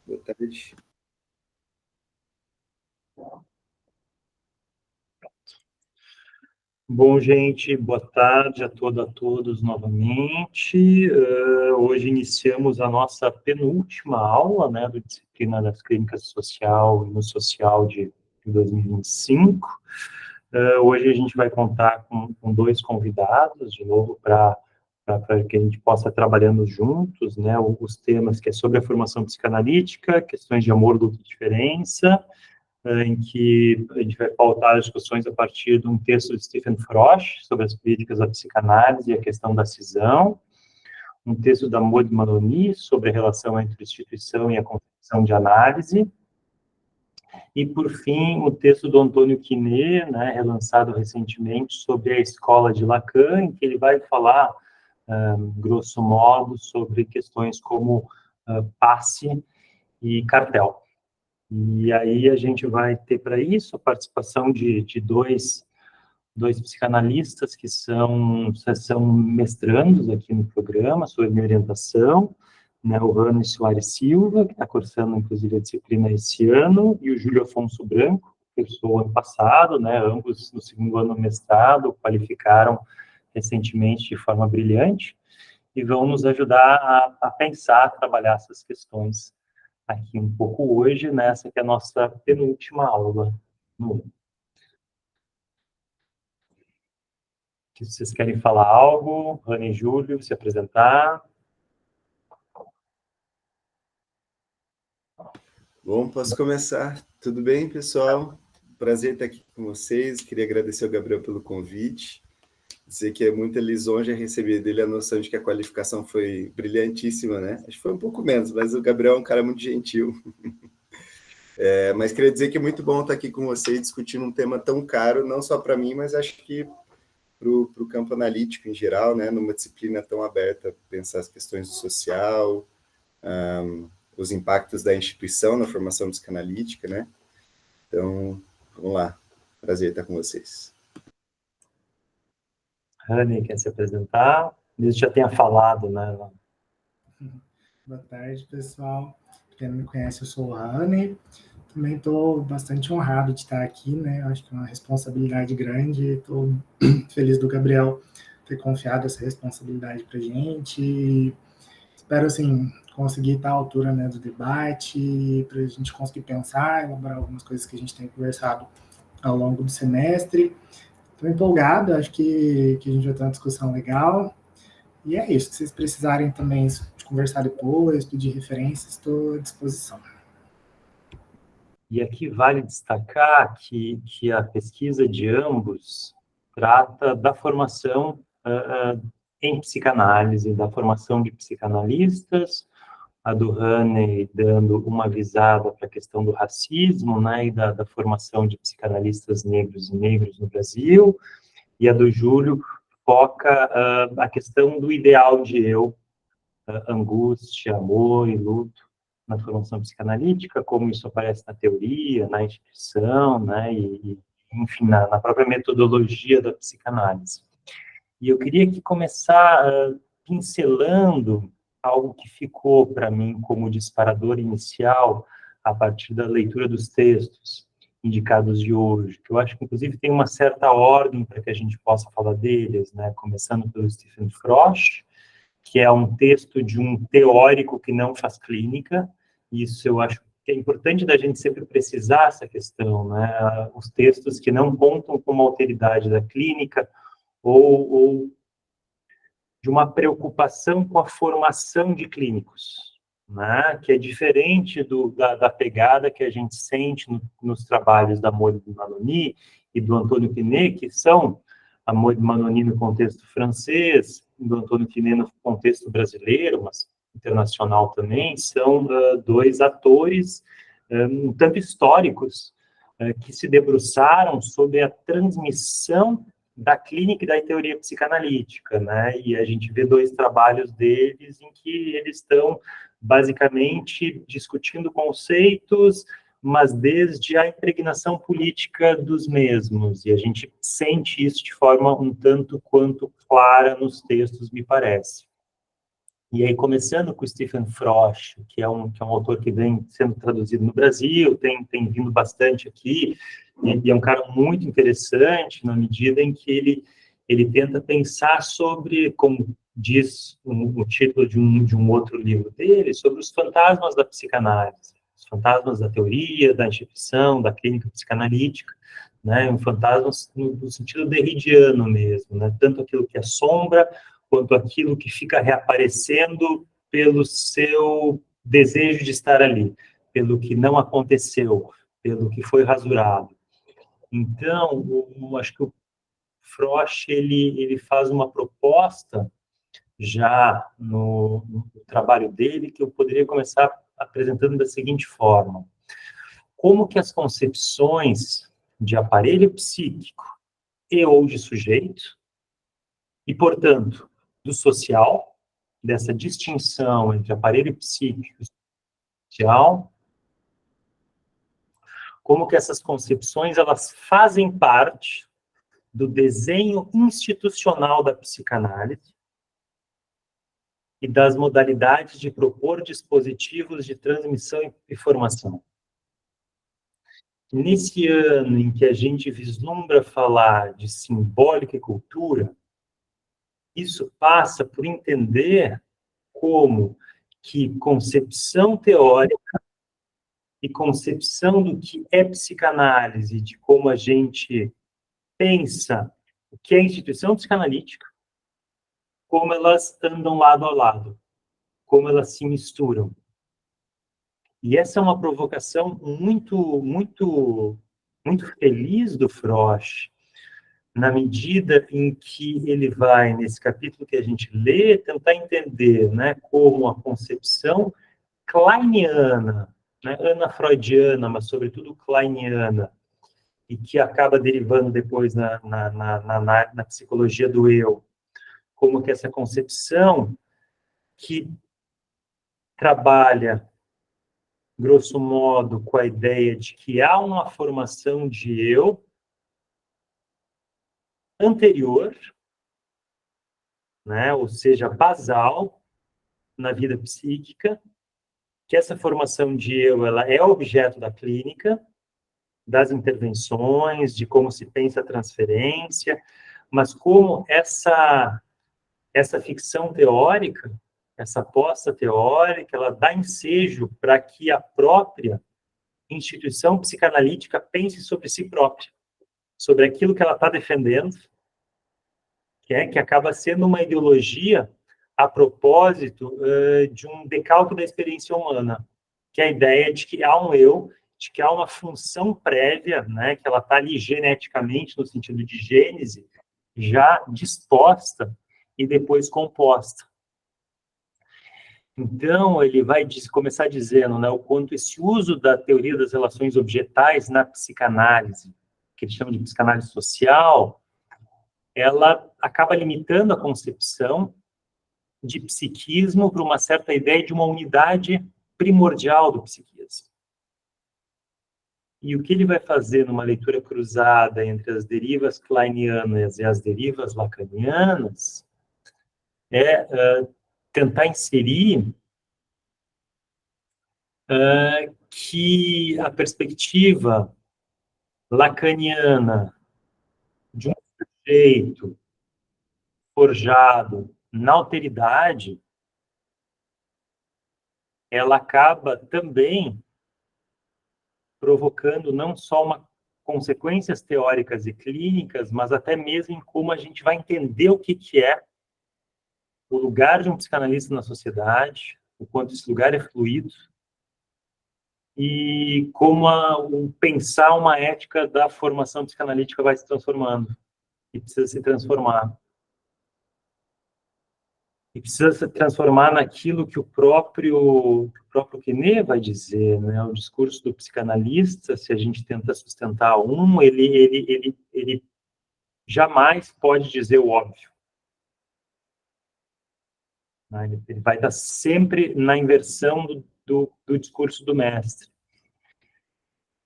Boa tarde. Bom, gente, boa tarde a todos novamente. Hoje iniciamos a nossa penúltima aula, né, da disciplina das clínicas social e no social de 2025. Hoje a gente vai contar com dois convidados, de novo, para que a gente possa trabalhando juntos, né, os temas que é sobre a formação psicanalítica, questões de amor, luta e diferença, em que a gente vai pautar as discussões a partir de um texto de Stephen Frosch sobre as críticas à psicanálise e a questão da cisão, um texto da Maud Maloney sobre a relação entre instituição e a concepção de análise, e, por fim, o texto do Antônio Quinet, né, relançado recentemente, sobre a escola de Lacan, em que ele vai falar, grosso modo, sobre questões como passe e cartel. E aí a gente vai ter para isso a participação de dois psicanalistas que são mestrandos aqui no programa, sob minha orientação, né, o Rani Soares Silva, que está cursando, inclusive, a disciplina esse ano, e o Júlio Afonso Branco, que cursou ano passado, né, ambos no segundo ano do mestrado, qualificaram recentemente de forma brilhante, e vão nos ajudar a pensar, a trabalhar essas questões aqui um pouco hoje, nessa que é a nossa penúltima aula. Se vocês querem falar algo, Rani e Júlio, se apresentar. Bom, posso começar. Tudo bem, pessoal? Prazer estar aqui com vocês. Queria agradecer ao Gabriel pelo convite. Dizer que é muita lisonja receber dele a noção de que a qualificação foi brilhantíssima, né? Acho que foi um pouco menos, mas o Gabriel é um cara muito gentil. Mas queria dizer que é muito bom estar aqui com vocês discutindo um tema tão caro, não só para mim, mas acho que para o campo analítico em geral, né? Numa disciplina tão aberta, pensar as questões do social, os impactos da instituição na formação psicanalítica, né? Então, vamos lá. Prazer estar com vocês. Rani, quer se apresentar? Ele já tenha falado, né? Boa tarde, pessoal. Quem não me conhece, eu sou o Rani. Também estou bastante honrado de estar aqui, né? Eu acho que é uma responsabilidade grande. Estou feliz do Gabriel ter confiado essa responsabilidade para a gente. Espero, assim, conseguir estar à altura, né, do debate, para a gente conseguir pensar, elaborar algumas coisas que a gente tem conversado ao longo do semestre. Estou empolgado, acho que a gente vai ter uma discussão legal. E é isso, se vocês precisarem também de conversar depois, pedir referências, estou à disposição. E aqui vale destacar que a pesquisa de ambos trata da formação em psicanálise, da formação de psicanalistas, a do Haney dando uma visada para a questão do racismo, né, e da formação de psicanalistas negros e negros no Brasil, e a do Júlio foca a questão do ideal de eu, angústia, amor e luto na formação psicanalítica, como isso aparece na teoria, na instituição, né, enfim, na própria metodologia da psicanálise. E eu queria aqui começar pincelando algo que ficou para mim como disparador inicial a partir da leitura dos textos indicados de hoje, que eu acho que, inclusive, tem uma certa ordem para que a gente possa falar deles, né? Começando pelo Stephen Frosch, que é um texto de um teórico que não faz clínica. Isso eu acho que é importante da gente sempre precisar essa questão, né? Os textos que não contam com uma alteridade da clínica ou de uma preocupação com a formação de clínicos, né? Que é diferente da pegada que a gente sente nos trabalhos da Maud Maloney e do Antônio Quinet, que são a Maud Maloney no contexto francês, do Antônio Quinet no contexto brasileiro, mas internacional também, são dois atores um tanto históricos que se debruçaram sobre a transmissão da clínica e da teoria psicanalítica, né? E a gente vê dois trabalhos deles em que eles estão basicamente discutindo conceitos, mas desde a impregnação política dos mesmos, e a gente sente isso de forma um tanto quanto clara nos textos, me parece. E aí, começando com o Stephen Frosch, que é um autor que vem sendo traduzido no Brasil, tem vindo bastante aqui, e é um cara muito interessante na medida em que ele tenta pensar sobre, como diz o título de um outro livro dele, sobre os fantasmas da psicanálise, os fantasmas da teoria, da instituição, da clínica psicanalítica, né, um fantasma no sentido derridiano mesmo, né, tanto aquilo que é sombra, quanto aquilo que fica reaparecendo pelo seu desejo de estar ali, pelo que não aconteceu, pelo que foi rasurado. Então, acho que o Frosch, ele faz uma proposta já no trabalho dele, que eu poderia começar apresentando da seguinte forma: como que as concepções de aparelho psíquico e ou de sujeito, e, portanto, do social, dessa distinção entre aparelho psíquico e social, como que essas concepções elas fazem parte do desenho institucional da psicanálise e das modalidades de propor dispositivos de transmissão e formação. Nesse ano em que a gente vislumbra falar de simbólica e cultura, isso passa por entender como que concepção teórica e concepção do que é psicanálise, de como a gente pensa o que é instituição psicanalítica, como elas andam lado a lado, como elas se misturam. E essa é uma provocação muito feliz do Frosch, na medida em que ele vai, nesse capítulo que a gente lê, tentar entender, né, como a concepção kleiniana, né, ana-freudiana, mas sobretudo kleiniana, e que acaba derivando depois na psicologia do eu, como que essa concepção que trabalha, grosso modo, com a ideia de que há uma formação de eu anterior, né, ou seja, basal na vida psíquica, que essa formação de eu ela é objeto da clínica, das intervenções, de como se pensa a transferência, mas como essa ficção teórica, essa aposta teórica, ela dá ensejo para que a própria instituição psicanalítica pense sobre si própria, sobre aquilo que ela está defendendo, que acaba sendo uma ideologia a propósito de um decalque da experiência humana, que é a ideia de que há um eu, de que há uma função prévia, né, que ela está ali geneticamente, no sentido de gênese, já disposta e depois composta. Então, ele vai começar dizendo, né, o quanto esse uso da teoria das relações objetais na psicanálise, que ele chama de psicanálise social, ela acaba limitando a concepção de psiquismo para uma certa ideia de uma unidade primordial do psiquismo. E o que ele vai fazer numa leitura cruzada entre as derivas kleinianas e as derivas lacanianas é tentar inserir que a perspectiva lacaniana de um sujeito forjado na alteridade, ela acaba também provocando não só consequências teóricas e clínicas, mas até mesmo em como a gente vai entender o que é o lugar de um psicanalista na sociedade, o quanto esse lugar é fluido, e como o pensar uma ética da formação psicanalítica vai se transformando, e precisa se transformar. E precisa se transformar naquilo que o próprio Quesnay vai dizer, né? O discurso do psicanalista, se a gente tenta sustentar ele jamais pode dizer o óbvio. Né? Ele vai estar sempre na inversão do discurso do mestre.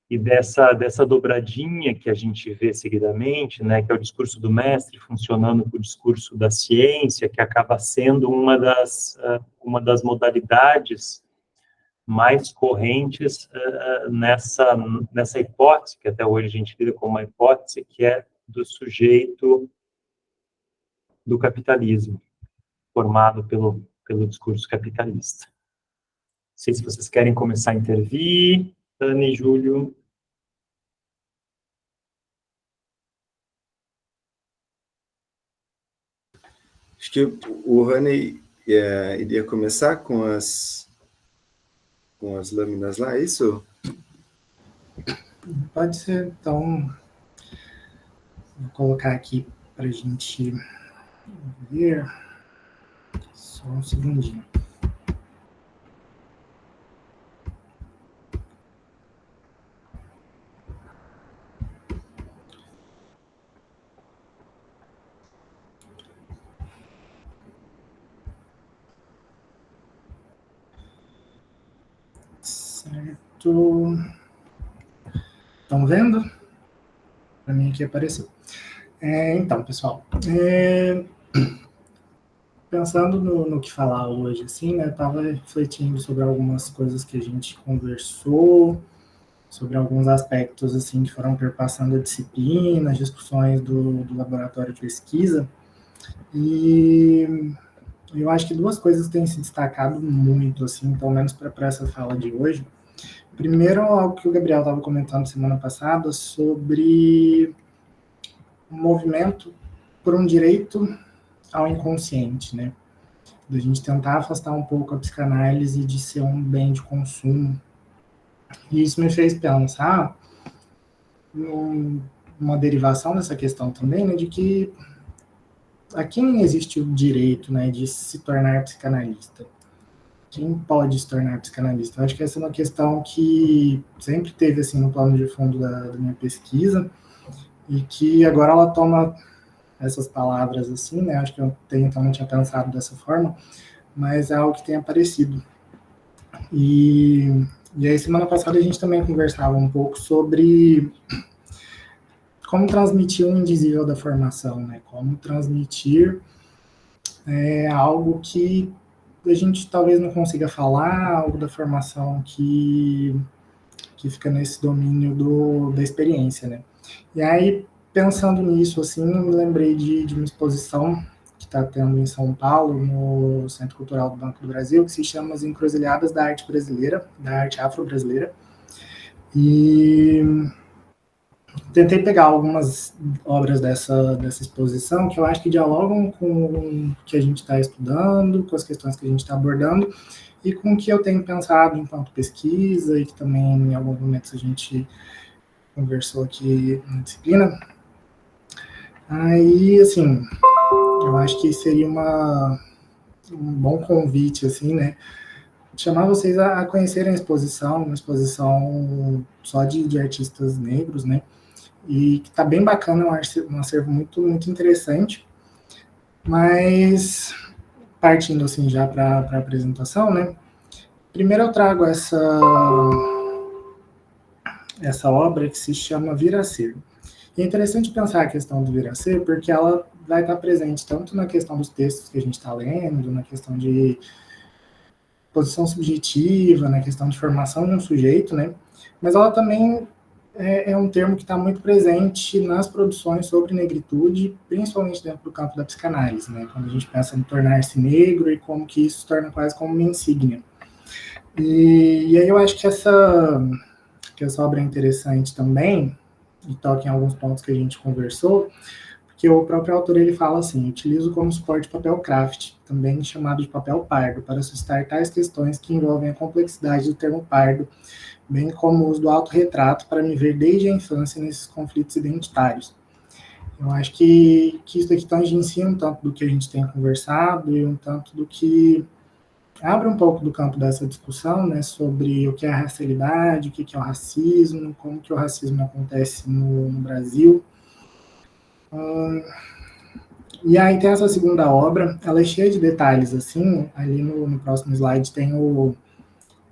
e dessa dobradinha que a gente vê seguidamente, né, que é o discurso do mestre funcionando com o discurso da ciência, que acaba sendo uma das modalidades mais correntes nessa hipótese, que até hoje a gente lida como uma hipótese, que é do sujeito do capitalismo, formado pelo discurso capitalista. Não sei se vocês querem começar a intervir, Dani e Júlio. Acho que o Rani iria começar com as lâminas lá, é isso? Pode ser, então, vou colocar aqui para a gente ver, só um segundinho. Certo. Estão vendo? Para mim aqui apareceu. Então, pessoal, pensando no que falar hoje, assim, né, estava refletindo sobre algumas coisas que a gente conversou, sobre alguns aspectos, assim, que foram perpassando a disciplina, as discussões do laboratório de pesquisa, e eu acho que duas coisas têm se destacado muito, assim, pelo menos para essa fala de hoje. Primeiro, algo que o Gabriel estava comentando semana passada sobre o movimento por um direito ao inconsciente, né? Da gente tentar afastar um pouco a psicanálise de ser um bem de consumo. E isso me fez pensar numa derivação dessa questão também, né, de que aqui não existe o direito, né, de se tornar psicanalista. Quem pode se tornar psicanalista? Eu acho que essa é uma questão que sempre teve assim no plano de fundo da minha pesquisa e que agora ela toma essas palavras assim, né? Acho que eu então não tinha pensado dessa forma, mas é algo que tem aparecido. E aí semana passada a gente também conversava um pouco sobre como transmitir o indizível da formação, né? Como transmitir algo que a gente talvez não consiga falar, algo da formação que fica nesse domínio da experiência, né? E aí, pensando nisso, assim, eu me lembrei de uma exposição que está tendo em São Paulo, no Centro Cultural do Banco do Brasil, que se chama As Encruzilhadas da Arte Brasileira, da Arte Afro-Brasileira. E tentei pegar algumas obras dessa exposição que eu acho que dialogam com o que a gente está estudando, com as questões que a gente está abordando e com o que eu tenho pensado enquanto pesquisa e que também em alguns momentos a gente conversou aqui na disciplina. Aí, assim, eu acho que seria um bom convite, assim, né, chamar vocês a conhecerem a exposição, uma exposição só de artistas negros, né, e que está bem bacana, um acervo muito, muito interessante, mas partindo assim já para a apresentação, né, primeiro eu trago essa obra que se chama Vir a Ser. E é interessante pensar a questão do vir a ser, porque ela vai estar presente tanto na questão dos textos que a gente está lendo, na questão de posição subjetiva, na questão de formação de um sujeito, né, mas ela também é um termo que está muito presente nas produções sobre negritude, principalmente dentro do campo da psicanálise, né? Quando a gente pensa em tornar-se negro e como que isso se torna quase como uma insígnia. E aí eu acho que essa obra é interessante também, e toca em alguns pontos que a gente conversou, porque o próprio autor ele fala assim: utilizo como suporte papel craft, também chamado de papel pardo, para suscitar tais questões que envolvem a complexidade do termo pardo, bem como o uso do autorretrato para me ver desde a infância nesses conflitos identitários. Eu acho que isso aqui tangencia um tanto do que a gente tem conversado e um tanto do que abre um pouco do campo dessa discussão, né, sobre o que é a racialidade, o que é o racismo, como que o racismo acontece no Brasil. E aí tem essa segunda obra, ela é cheia de detalhes, assim, ali no próximo slide tem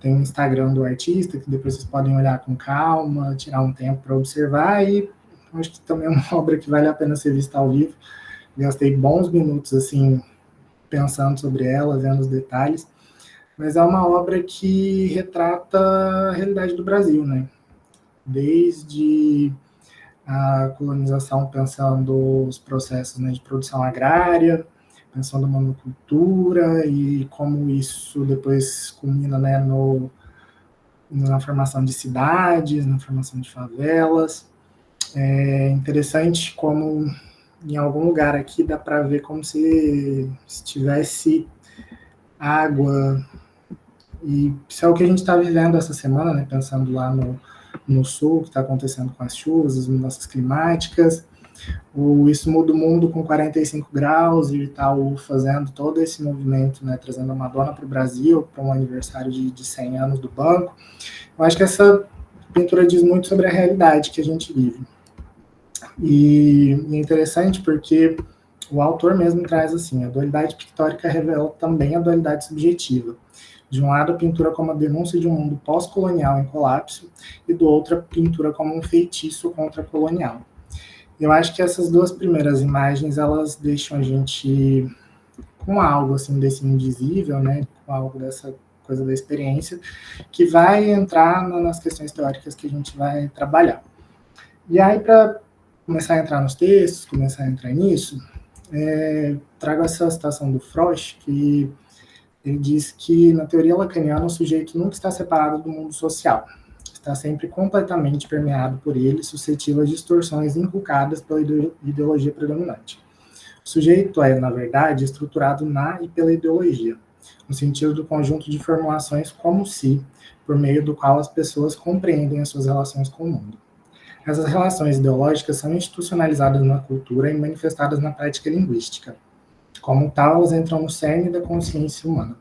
tem um Instagram do artista, que depois vocês podem olhar com calma, tirar um tempo para observar, e acho que também é uma obra que vale a pena ser vista ao vivo. Gastei bons minutos, assim, pensando sobre ela, vendo os detalhes, mas é uma obra que retrata a realidade do Brasil, né? Desde a colonização, pensando os processos, né, de produção agrária, pensando a monocultura e como isso depois culmina, né, na formação de cidades, na formação de favelas. É interessante como em algum lugar aqui dá para ver como se tivesse água, e isso é o que a gente está vivendo essa semana, né, pensando lá no sul, o que está acontecendo com as chuvas, as mudanças climáticas, Isso Muda o Mundo com 45 graus e tal, fazendo todo esse movimento, né, trazendo a Madonna para o Brasil, para um aniversário de 100 anos do banco. Eu acho que essa pintura diz muito sobre a realidade que a gente vive. E é interessante porque o autor mesmo traz assim, a dualidade pictórica revela também a dualidade subjetiva. De um lado, a pintura como a denúncia de um mundo pós-colonial em colapso, e do outro, a pintura como um feitiço contra-colonial. Eu acho que essas duas primeiras imagens, elas deixam a gente com algo assim desse indizível, né, com algo dessa coisa da experiência, que vai entrar nas questões teóricas que a gente vai trabalhar. E aí, para começar a entrar nos textos, começar a entrar nisso, trago essa citação do Frosch, que ele diz que, na teoria lacaniana, o sujeito nunca está separado do mundo social. Está sempre completamente permeado por ele, suscetível a distorções inculcadas pela ideologia predominante. O sujeito é, na verdade, estruturado na e pela ideologia, no sentido do conjunto de formulações como se, por meio do qual as pessoas compreendem as suas relações com o mundo. Essas relações ideológicas são institucionalizadas na cultura e manifestadas na prática linguística. Como tal, elas entram no cerne da consciência humana.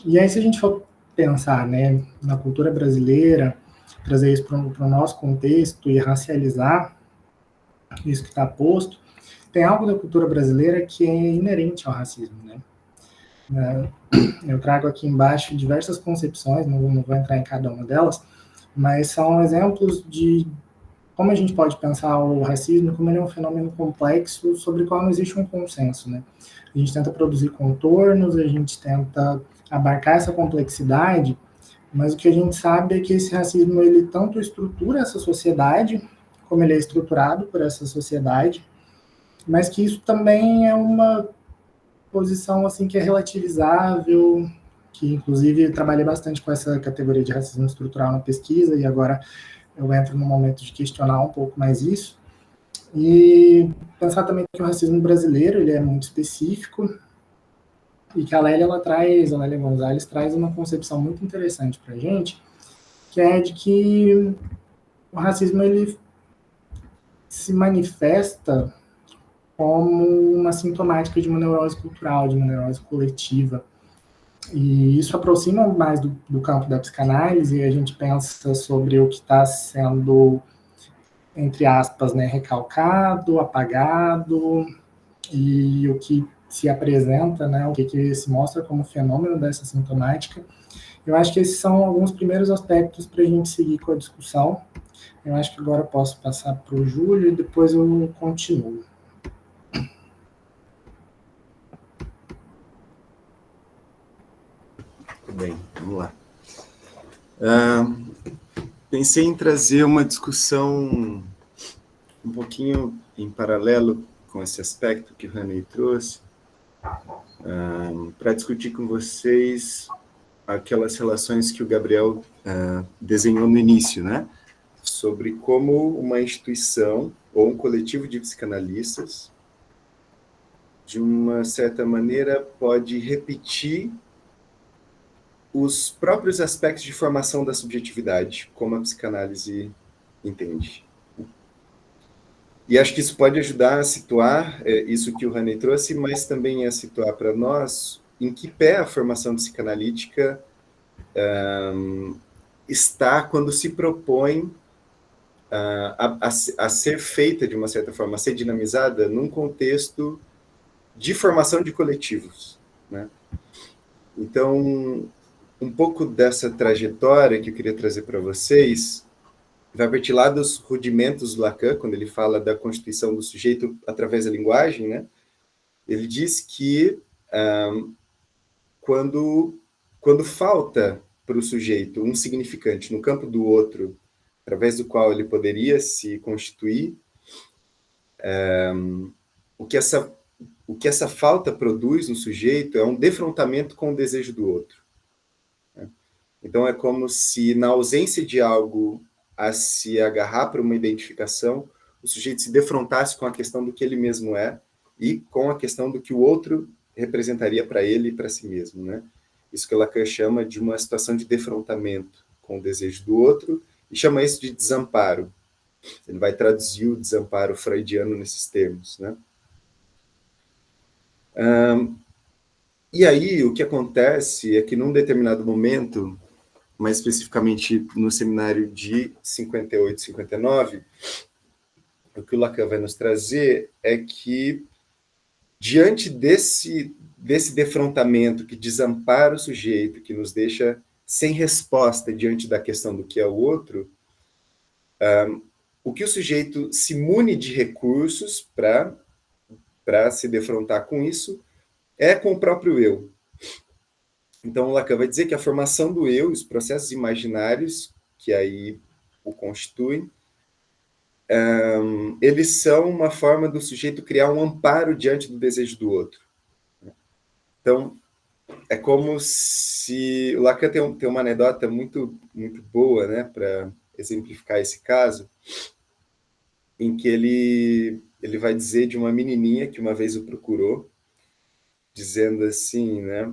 E aí, se a gente for pensar, né, na cultura brasileira, trazer isso para o nosso contexto e racializar isso que está posto, tem algo da cultura brasileira que é inerente ao racismo, né? Eu trago aqui embaixo diversas concepções, não vou entrar em cada uma delas, mas são exemplos de como a gente pode pensar o racismo como ele é um fenômeno complexo sobre o qual não existe um consenso, né? A gente tenta produzir contornos, a gente tenta abarcar essa complexidade, mas o que a gente sabe é que esse racismo, ele tanto estrutura essa sociedade, como ele é estruturado por essa sociedade, mas que isso também é uma posição assim que é relativizável, que inclusive trabalhei bastante com essa categoria de racismo estrutural na pesquisa, e agora eu entro no momento de questionar um pouco mais isso, e pensar também que o racismo brasileiro ele é muito específico, e que a Lélia Gonzalez traz uma concepção muito interessante para a gente, que é de que o racismo ele se manifesta como uma sintomática de uma neurose cultural, de uma neurose coletiva. E isso aproxima mais do campo da psicanálise, e a gente pensa sobre o que está sendo, entre aspas, né, recalcado, apagado, e o que se apresenta, né, o que se mostra como fenômeno dessa sintomática. Eu acho que esses são alguns primeiros aspectos para a gente seguir com a discussão. Eu acho que agora eu posso passar para o Júlio e depois eu continuo. Bem, vamos lá. Pensei em trazer uma discussão um pouquinho em paralelo com esse aspecto que o Rani trouxe, para discutir com vocês aquelas relações que o Gabriel desenhou no início, né? Sobre como uma instituição ou um coletivo de psicanalistas, de uma certa maneira, pode repetir os próprios aspectos de formação da subjetividade, como a psicanálise entende. E acho que isso pode ajudar a situar isso que o Rani trouxe, mas também a situar para nós em que pé a formação psicanalítica está quando se propõe a ser feita, de uma certa forma, a ser dinamizada num contexto de formação de coletivos, né? Então, um pouco dessa trajetória que eu queria trazer para vocês vai partir lá dos rudimentos do Lacan, quando ele fala da constituição do sujeito através da linguagem, né? Ele diz que quando falta para o sujeito um significante no campo do outro, através do qual ele poderia se constituir, o que essa falta produz no sujeito é um defrontamento com o desejo do outro. Então, é como se, na ausência de algo a se agarrar para uma identificação, o sujeito se defrontasse com a questão do que ele mesmo é e com a questão do que o outro representaria para ele e para si mesmo, né? Isso que Lacan chama de uma situação de defrontamento com o desejo do outro e chama isso de desamparo. Ele vai traduzir o desamparo freudiano nesses termos, né? E aí, o que acontece é que, num determinado momento, mais especificamente no seminário de 58, 59, o que o Lacan vai nos trazer é que, diante desse defrontamento que desampara o sujeito, que nos deixa sem resposta diante da questão do que é o outro, o que o sujeito se mune de recursos para se defrontar com isso é com o próprio eu. Então, Lacan vai dizer que a formação do eu, os processos imaginários que aí o constituem, eles são uma forma do sujeito criar um amparo diante do desejo do outro. Então, é como se... O Lacan tem uma anedota muito, muito boa, né, para exemplificar esse caso, em que ele vai dizer de uma menininha que uma vez o procurou, dizendo assim, né,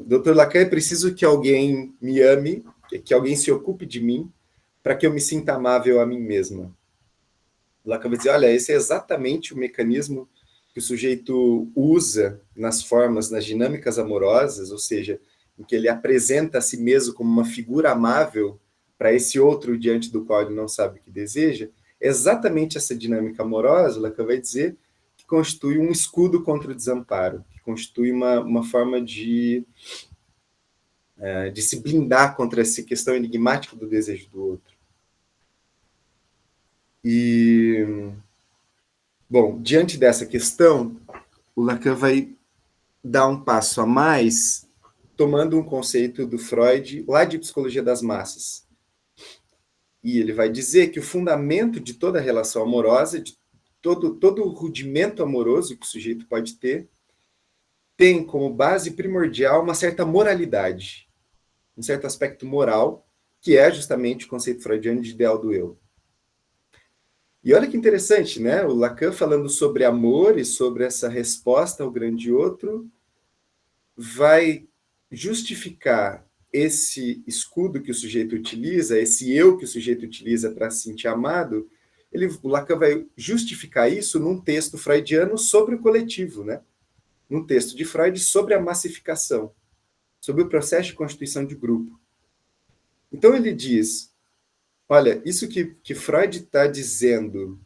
Dr. Lacan, é preciso que alguém me ame, que alguém se ocupe de mim, para que eu me sinta amável a mim mesma. Lacan vai dizer, olha, esse é exatamente o mecanismo que o sujeito usa nas formas, nas dinâmicas amorosas, ou seja, em que ele apresenta a si mesmo como uma figura amável para esse outro diante do qual ele não sabe o que deseja. Exatamente essa dinâmica amorosa, Lacan vai dizer, que constitui um escudo contra o desamparo, que constitui uma forma de se blindar contra essa questão enigmática do desejo do outro. E, bom, diante dessa questão, o Lacan vai dar um passo a mais, tomando um conceito do Freud, lá de Psicologia das Massas. E ele vai dizer que o fundamento de toda relação amorosa, de todo o rudimento amoroso que o sujeito pode ter, tem como base primordial uma certa moralidade, um certo aspecto moral, que é justamente o conceito freudiano de ideal do eu. E olha que interessante, né? O Lacan falando sobre amor e sobre essa resposta ao grande outro, vai justificar esse escudo que o sujeito utiliza, esse eu que o sujeito utiliza para se sentir amado, o Lacan vai justificar isso num texto freudiano sobre o coletivo, né? Num texto de Freud sobre a massificação, sobre o processo de constituição de grupo. Então ele diz, olha, isso que Freud está dizendo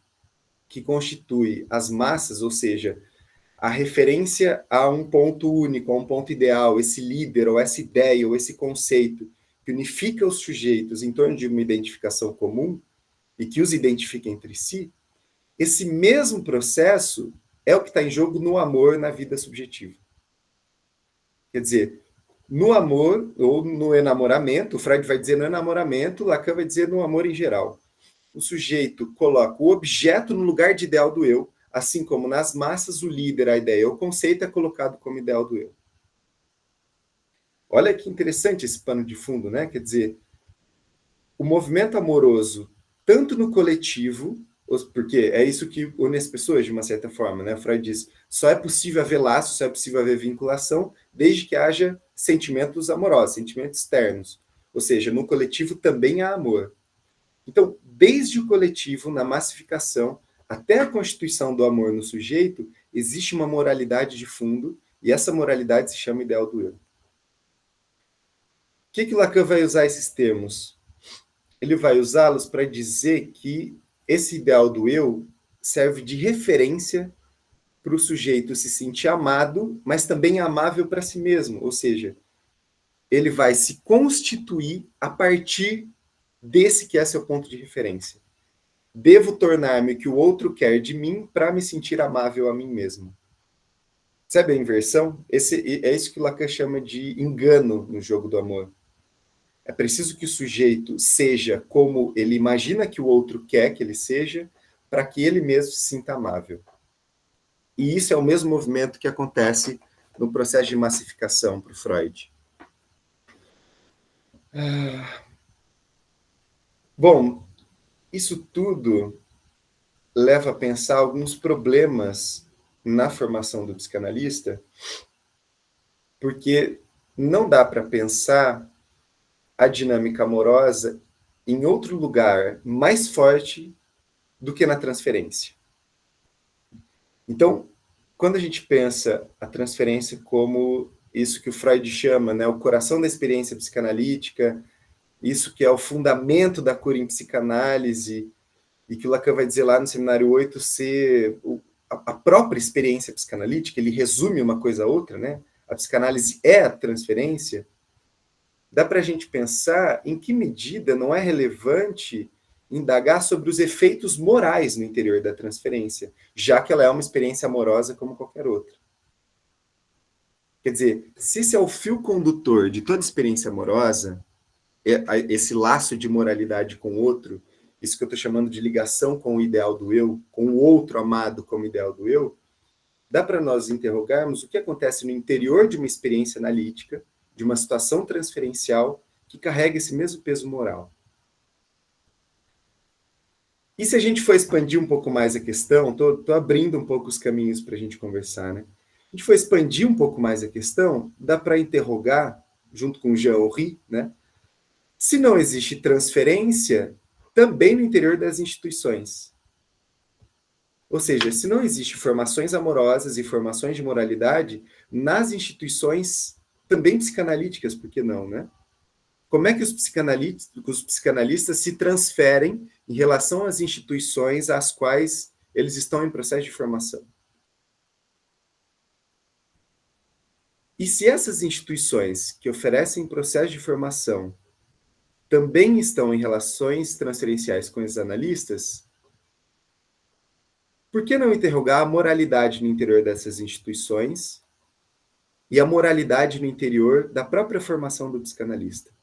que constitui as massas, ou seja, a referência a um ponto único, a um ponto ideal, esse líder, ou essa ideia, ou esse conceito, que unifica os sujeitos em torno de uma identificação comum e que os identifica entre si, esse mesmo processo é o que está em jogo no amor, na vida subjetiva. Quer dizer, no amor, ou no enamoramento, o Freud vai dizer no enamoramento, Lacan vai dizer no amor em geral. O sujeito coloca o objeto no lugar de ideal do eu, assim como nas massas o líder, a ideia, o conceito é colocado como ideal do eu. Olha que interessante esse pano de fundo, né? Quer dizer, o movimento amoroso, tanto no coletivo, porque é isso que une as pessoas de uma certa forma, né? Freud diz, só é possível haver laço, só é possível haver vinculação, desde que haja sentimentos amorosos, sentimentos externos. Ou seja, no coletivo também há amor. Então, desde o coletivo, na massificação, até a constituição do amor no sujeito, existe uma moralidade de fundo, e essa moralidade se chama ideal do eu. O que Lacan vai usar esses termos? Ele vai usá-los para dizer que esse ideal do eu serve de referência para o sujeito se sentir amado, mas também amável para si mesmo. Ou seja, ele vai se constituir a partir desse que é seu ponto de referência. Devo tornar-me o que o outro quer de mim para me sentir amável a mim mesmo. Sabe a inversão? É isso que Lacan chama de engano no jogo do amor. É preciso que o sujeito seja como ele imagina que o outro quer que ele seja, para que ele mesmo se sinta amável. E isso é o mesmo movimento que acontece no processo de massificação para o Freud. Bom, isso tudo leva a pensar alguns problemas na formação do psicanalista, porque não dá para pensar a dinâmica amorosa em outro lugar mais forte do que na transferência. Então, quando a gente pensa a transferência como isso que o Freud chama, né, o coração da experiência psicanalítica, isso que é o fundamento da cura em psicanálise, e que o Lacan vai dizer lá no Seminário 8 ser a própria experiência psicanalítica, ele resume uma coisa a outra, né? A psicanálise é a transferência. Dá para a gente pensar em que medida não é relevante indagar sobre os efeitos morais no interior da transferência, já que ela é uma experiência amorosa como qualquer outra. Quer dizer, se esse é o fio condutor de toda experiência amorosa, esse laço de moralidade com o outro, isso que eu estou chamando de ligação com o ideal do eu, com o outro amado como ideal do eu, dá para nós interrogarmos o que acontece no interior de uma experiência analítica, de uma situação transferencial que carrega esse mesmo peso moral. E se a gente for expandir um pouco mais a questão, estou abrindo um pouco os caminhos para a gente conversar, né? A gente for expandir um pouco mais a questão, dá para interrogar, junto com Jean-Henri, né? Se não existe transferência também no interior das instituições. Ou seja, se não existe formações amorosas e formações de moralidade nas instituições também psicanalíticas, por que não, né? Como é que os psicanalistas se transferem em relação às instituições às quais eles estão em processo de formação? E se essas instituições que oferecem processo de formação também estão em relações transferenciais com os analistas, por que não interrogar a moralidade no interior dessas instituições e a moralidade no interior da própria formação do psicanalista?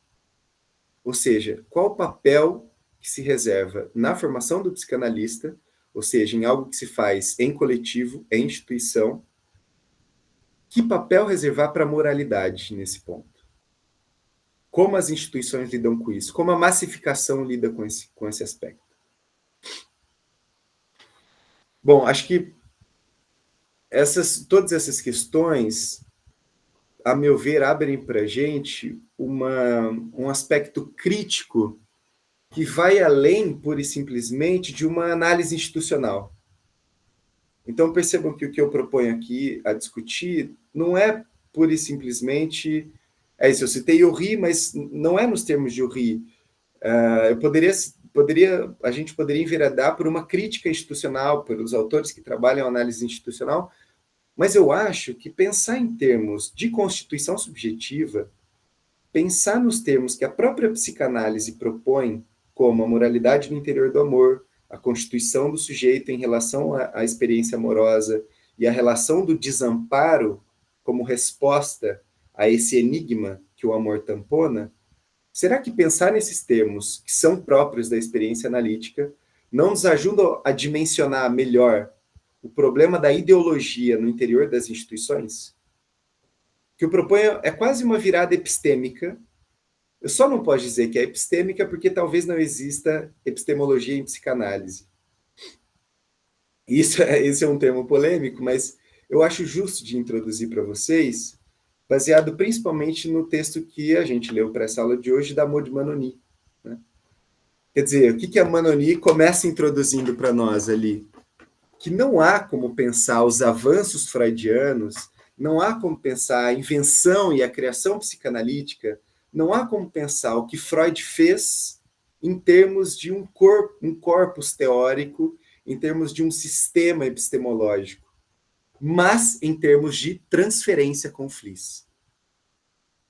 Ou seja, qual o papel que se reserva na formação do psicanalista, ou seja, em algo que se faz em coletivo, em instituição, que papel reservar para a moralidade nesse ponto? Como as instituições lidam com isso? Como a massificação lida com esse aspecto? Bom, acho que todas essas questões, a meu ver, abrem para a gente um aspecto crítico que vai além, pura e simplesmente, de uma análise institucional. Então, percebam que o que eu proponho aqui a discutir não é pura e simplesmente... É isso, eu citei Horry, mas não é nos termos de Horry. A gente poderia enveredar por uma crítica institucional, pelos autores que trabalham análise institucional, mas eu acho que pensar em termos de constituição subjetiva, pensar nos termos que a própria psicanálise propõe, como a moralidade no interior do amor, a constituição do sujeito em relação à experiência amorosa e a relação do desamparo como resposta a esse enigma que o amor tampona, será que pensar nesses termos que são próprios da experiência analítica não nos ajuda a dimensionar melhor o problema da ideologia no interior das instituições? O que eu proponho é quase uma virada epistêmica. Eu só não posso dizer que é epistêmica porque talvez não exista epistemologia em psicanálise. Esse é um termo polêmico, mas eu acho justo de introduzir para vocês, baseado principalmente no texto que a gente leu para essa aula de hoje, da Maud Manoni, né? Quer dizer, o que a Manoni começa introduzindo para nós ali? Que não há como pensar os avanços freudianos, não há como pensar a invenção e a criação psicanalítica, não há como pensar o que Freud fez em termos de um corpus teórico, em termos de um sistema epistemológico. mas em termos de transferência com flis.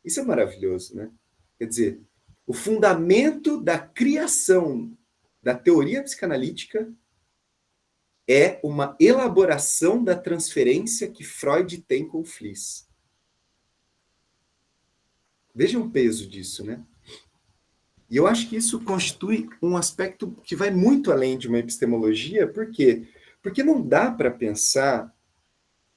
Isso é maravilhoso, né? Quer dizer, o fundamento da criação da teoria psicanalítica é uma elaboração da transferência que Freud tem com Fliss. Vejam o peso disso, né? E eu acho que isso constitui um aspecto que vai muito além de uma epistemologia, por quê? Porque não dá para pensar,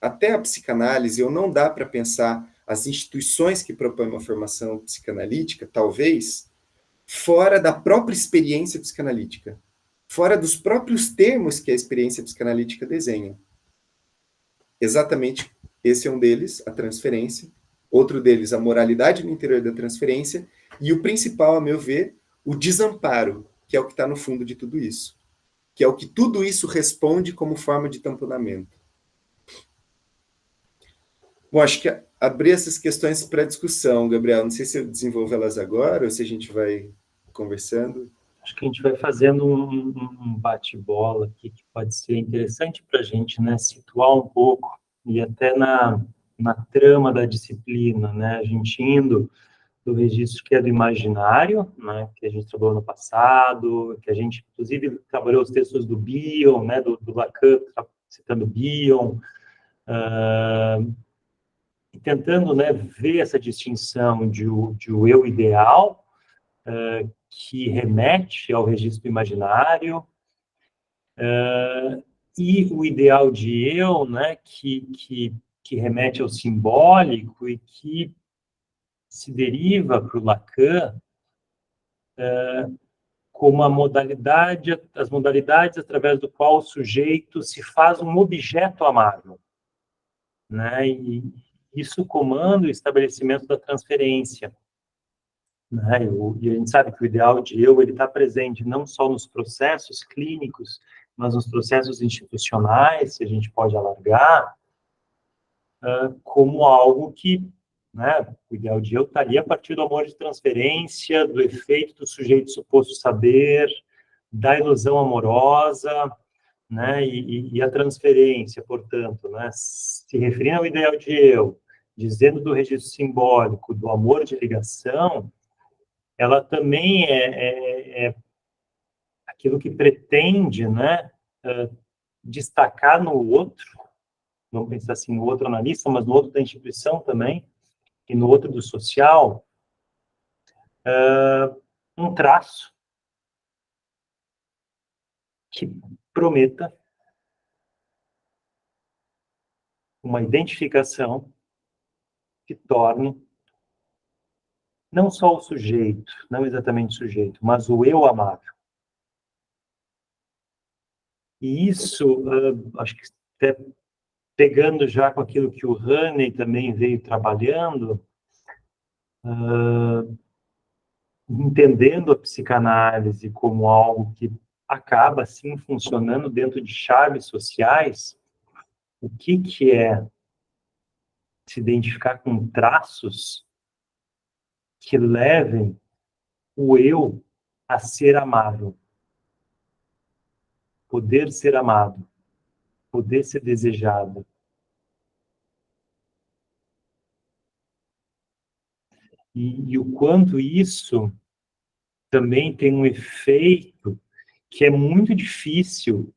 até a psicanálise, ou não dá para pensar as instituições que propõem uma formação psicanalítica, talvez, fora da própria experiência psicanalítica, fora dos próprios termos que a experiência psicanalítica desenha. Exatamente, esse é um deles, a transferência. Outro deles, a moralidade no interior da transferência. E o principal, a meu ver, o desamparo, que é o que está no fundo de tudo isso. Que é o que tudo isso responde como forma de tamponamento. Bom, acho que abrir essas questões para discussão, Gabriel. Não sei se eu desenvolvo elas agora ou se a gente vai conversando. Acho que a gente vai fazendo um bate-bola aqui que pode ser interessante para a gente, né, situar um pouco e até na trama da disciplina, né, a gente indo do registro que é do imaginário, né, que a gente trabalhou no passado, que a gente, inclusive, trabalhou os textos do Bion, né, do Lacan, citando Bion, e tentando, né, ver essa distinção de o eu ideal, que remete ao registro imaginário, e o ideal de eu, né, que remete ao simbólico e que se deriva para o Lacan como a modalidade, as modalidades através do qual o sujeito se faz um objeto amável, né, e isso comanda o estabelecimento da transferência. Né? E a gente sabe que o ideal de eu ele está presente não só nos processos clínicos, mas nos processos institucionais, que a gente pode alargar, como algo que, né, o ideal de eu estaria a partir do amor de transferência, do efeito do sujeito suposto saber, da ilusão amorosa, né, e a transferência, portanto, né, se referindo ao ideal de eu, dizendo do registro simbólico, do amor de ligação, ela também é aquilo que pretende, né, destacar no outro, vamos pensar assim, no outro analista, mas no outro da instituição também, e no outro do social, um traço que prometa uma identificação que torne não só o sujeito, não exatamente o sujeito, mas o eu amável. E isso, acho que até pegando já com aquilo que o Haney também veio trabalhando, entendendo a psicanálise como algo que acaba, assim, funcionando dentro de chaves sociais, o que é se identificar com traços que levem o eu a ser amável, poder ser amado, poder ser desejado. E o quanto isso também tem um efeito que é muito difícil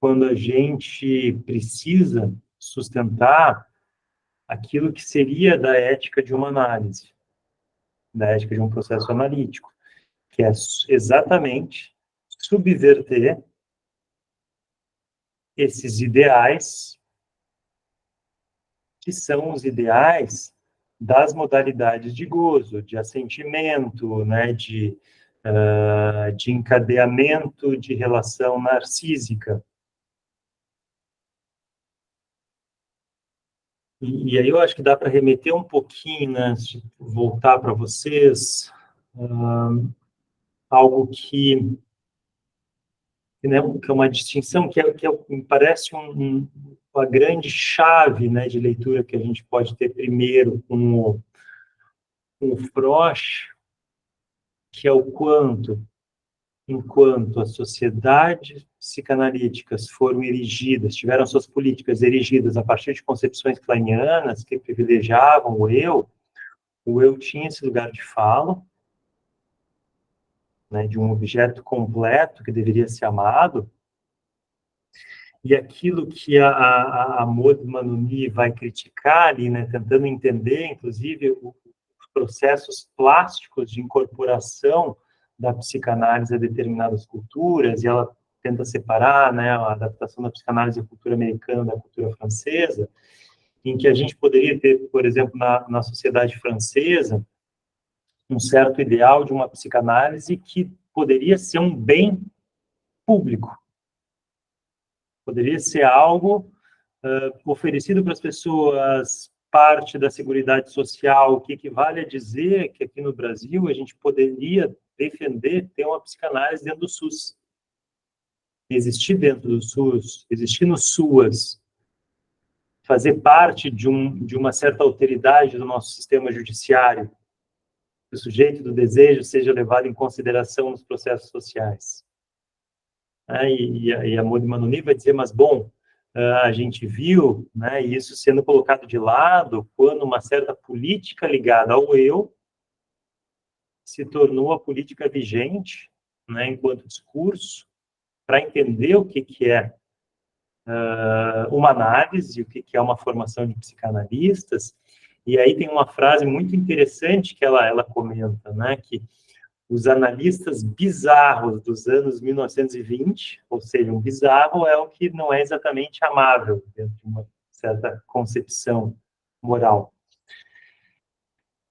quando a gente precisa sustentar aquilo que seria da ética de uma análise, da ética de um processo analítico, que é exatamente subverter esses ideais, que são os ideais das modalidades de gozo, de assentimento, né, de encadeamento de relação narcísica. E aí eu acho que dá para remeter um pouquinho, né, voltar para vocês, algo que é uma distinção que me parece uma grande chave, né, de leitura que a gente pode ter primeiro com o Frosch, que é o quanto, enquanto a sociedade psicanalíticas foram erigidas, tiveram suas políticas erigidas a partir de concepções kleinianas que privilegiavam o eu tinha esse lugar de fala, né, de um objeto completo que deveria ser amado, e aquilo que a Maud Manoni vai criticar ali, né, tentando entender, inclusive, os processos plásticos de incorporação da psicanálise a determinadas culturas, e ela tenta separar, né, a adaptação da psicanálise à cultura americana da cultura francesa, em que a gente poderia ter, por exemplo, na sociedade francesa, um certo ideal de uma psicanálise que poderia ser um bem público, poderia ser algo oferecido para as pessoas, parte da seguridade social, o que equivale a dizer que aqui no Brasil a gente poderia defender ter uma psicanálise dentro do SUS. Existir dentro do SUS, existir no SUAS, fazer parte de uma certa alteridade do nosso sistema judiciário, que o sujeito do desejo seja levado em consideração nos processos sociais. E a Maud Manoni vai dizer, mas bom, a gente viu, né, isso sendo colocado de lado quando uma certa política ligada ao eu se tornou a política vigente, né, enquanto discurso, para entender o que é uma análise, o que é uma formação de psicanalistas. E aí tem uma frase muito interessante que ela comenta, né, que os analistas bizarros dos anos 1920, ou seja, um bizarro é o que não é exatamente amável dentro de uma certa concepção moral.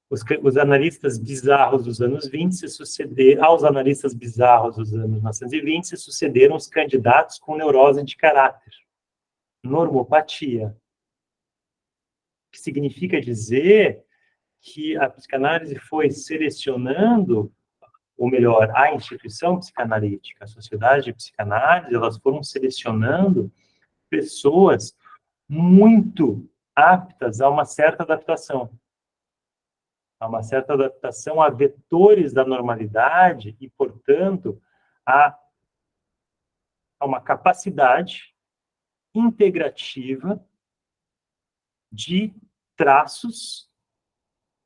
Os analistas bizarros dos anos 20 aos analistas bizarros dos anos 1920 se sucederam os candidatos com neurose de caráter, normopatia, que significa dizer que a psicanálise foi selecionando, ou melhor, a instituição psicanalítica, a sociedade de psicanálise, elas foram selecionando pessoas muito aptas a uma certa adaptação. A uma certa adaptação a vetores da normalidade e, portanto, a uma capacidade integrativa de traços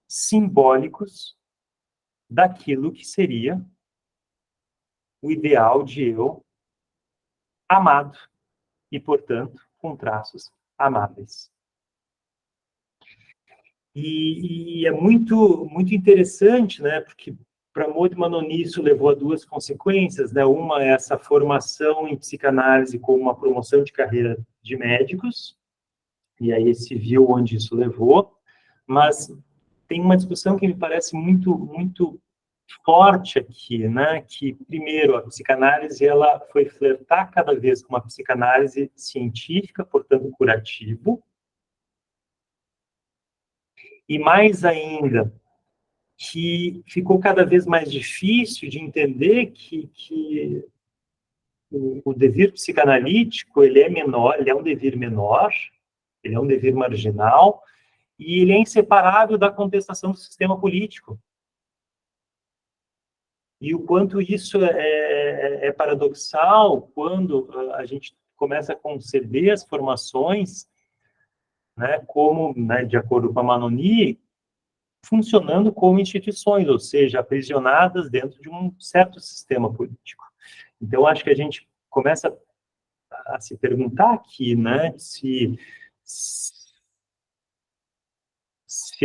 simbólicos daquilo que seria o ideal de eu amado e, portanto, com traços amáveis. E é muito interessante, né, porque para Maud Manoni isso levou a duas consequências, né? Uma é essa formação em psicanálise como uma promoção de carreira de médicos, e aí se viu onde isso levou, mas tem uma discussão que me parece muito forte aqui, né? Que, primeiro, a psicanálise ela foi flertar cada vez com uma psicanálise científica, portanto, curativa, e mais ainda, que ficou cada vez mais difícil de entender que o dever psicanalítico ele é menor, ele é um dever menor, ele é um dever marginal, e ele é inseparável da contestação do sistema político. E o quanto isso é paradoxal quando a gente começa a conceber as formações, né, como, né, de acordo com a Manoni, funcionando como instituições, ou seja, aprisionadas dentro de um certo sistema político. Então, acho que a gente começa a se perguntar aqui, né, se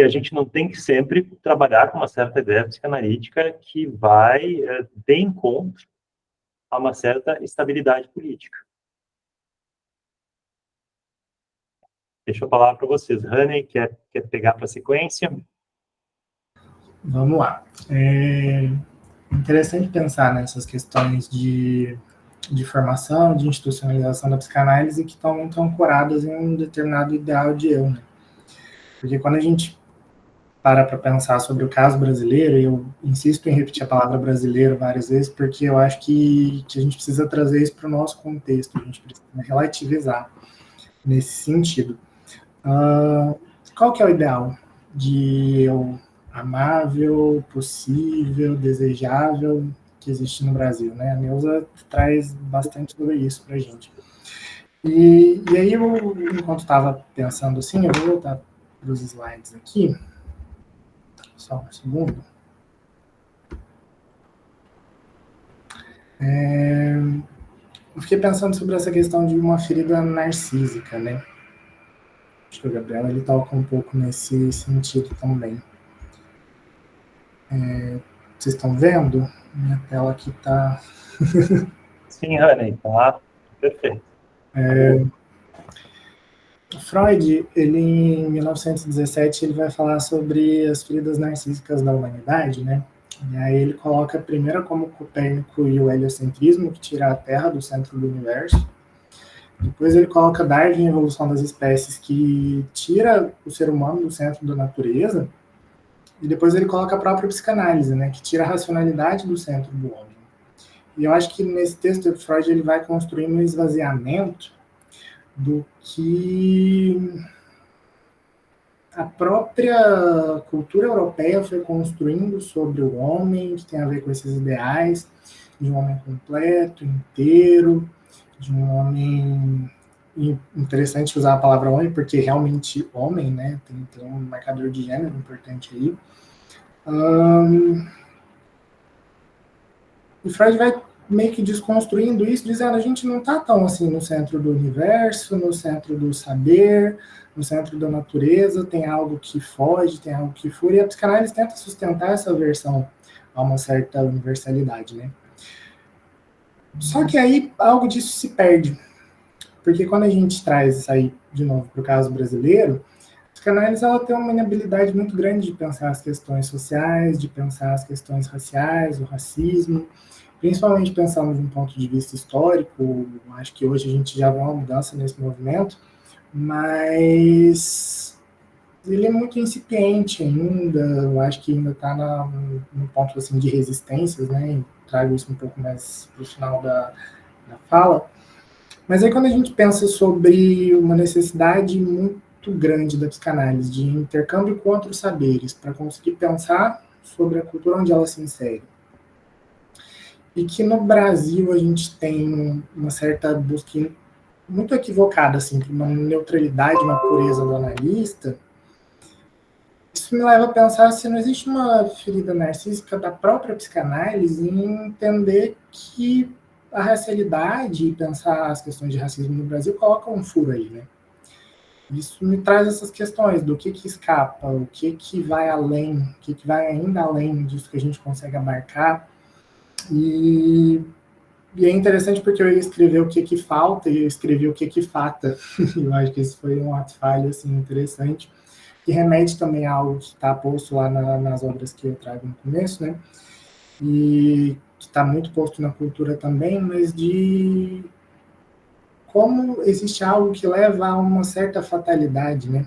a gente não tem que sempre trabalhar com uma certa ideia psicanalítica que vai de encontro a uma certa estabilidade política. Deixa eu falar para vocês. Haney, quer pegar para a sequência? Vamos lá. É interessante pensar nessas questões de formação, de institucionalização da psicanálise que estão muito ancoradas em um determinado ideal de eu, né? Porque quando a gente para pensar sobre o caso brasileiro, e eu insisto em repetir a palavra brasileiro várias vezes, porque eu acho que a gente precisa trazer isso para o nosso contexto, a gente precisa relativizar nesse sentido. Qual que é o ideal de eu amável, possível, desejável, que existe no Brasil, né? A Neuza traz bastante sobre isso para a gente. E aí, enquanto estava pensando assim, eu vou voltar para os slides aqui, só um segundo. Eu fiquei pensando sobre essa questão de uma ferida narcísica, né? Acho que o Gabriel ele toca um pouco nesse sentido também. Vocês estão vendo? Minha tela aqui está... Sim, Rani, tá perfeito. Freud, ele em 1917, ele vai falar sobre as feridas narcísicas da humanidade, né? E aí ele coloca primeiro como Copérnico e o heliocentrismo, que tira a Terra do centro do universo. Depois ele coloca Darwin e a Evolução das Espécies, que tira o ser humano do centro da natureza. E depois ele coloca a própria psicanálise, né? Que tira a racionalidade do centro do homem. E eu acho que nesse texto de Freud ele vai construindo um esvaziamento do que a própria cultura europeia foi construindo sobre o homem, que tem a ver com esses ideais de um homem completo, inteiro, de um homem... Interessante usar a palavra homem, porque realmente homem, né? Tem um marcador de gênero importante aí. E Freud vai meio que desconstruindo isso, dizendo a gente não está tão assim no centro do universo, no centro do saber, no centro da natureza, tem algo que foge, tem algo que fura, e a psicanálise tenta sustentar essa versão a uma certa universalidade, né? Só que aí algo disso se perde, porque quando a gente traz isso aí de novo para o caso brasileiro, a psicanálise ela tem uma inabilidade muito grande de pensar as questões sociais, de pensar as questões raciais, o racismo, principalmente pensando de um ponto de vista histórico. Acho que hoje a gente já vê uma mudança nesse movimento, mas ele é muito incipiente ainda, eu acho que ainda está no ponto assim, de resistências, né? Trago isso um pouco mais para o final da fala. Mas aí quando a gente pensa sobre uma necessidade muito grande da psicanálise, de intercâmbio com outros saberes, para conseguir pensar sobre a cultura onde ela se insere, e que no Brasil a gente tem uma certa busca muito equivocada, assim, por uma neutralidade, uma pureza do analista, isso me leva a pensar se não existe uma ferida narcísica da própria psicanálise em entender que a racialidade e pensar as questões de racismo no Brasil coloca um furo aí, né? Isso me traz essas questões do que escapa, o que vai além, o que vai ainda além disso que a gente consegue abarcar. E é interessante porque eu ia escrever o que falta e eu escrevi o que falta. Eu acho que esse foi um ato falho assim, interessante, que remete também a algo que está posto lá nas obras que eu trago no começo, né? E que está muito posto na cultura também, mas de como existe algo que leva a uma certa fatalidade, né?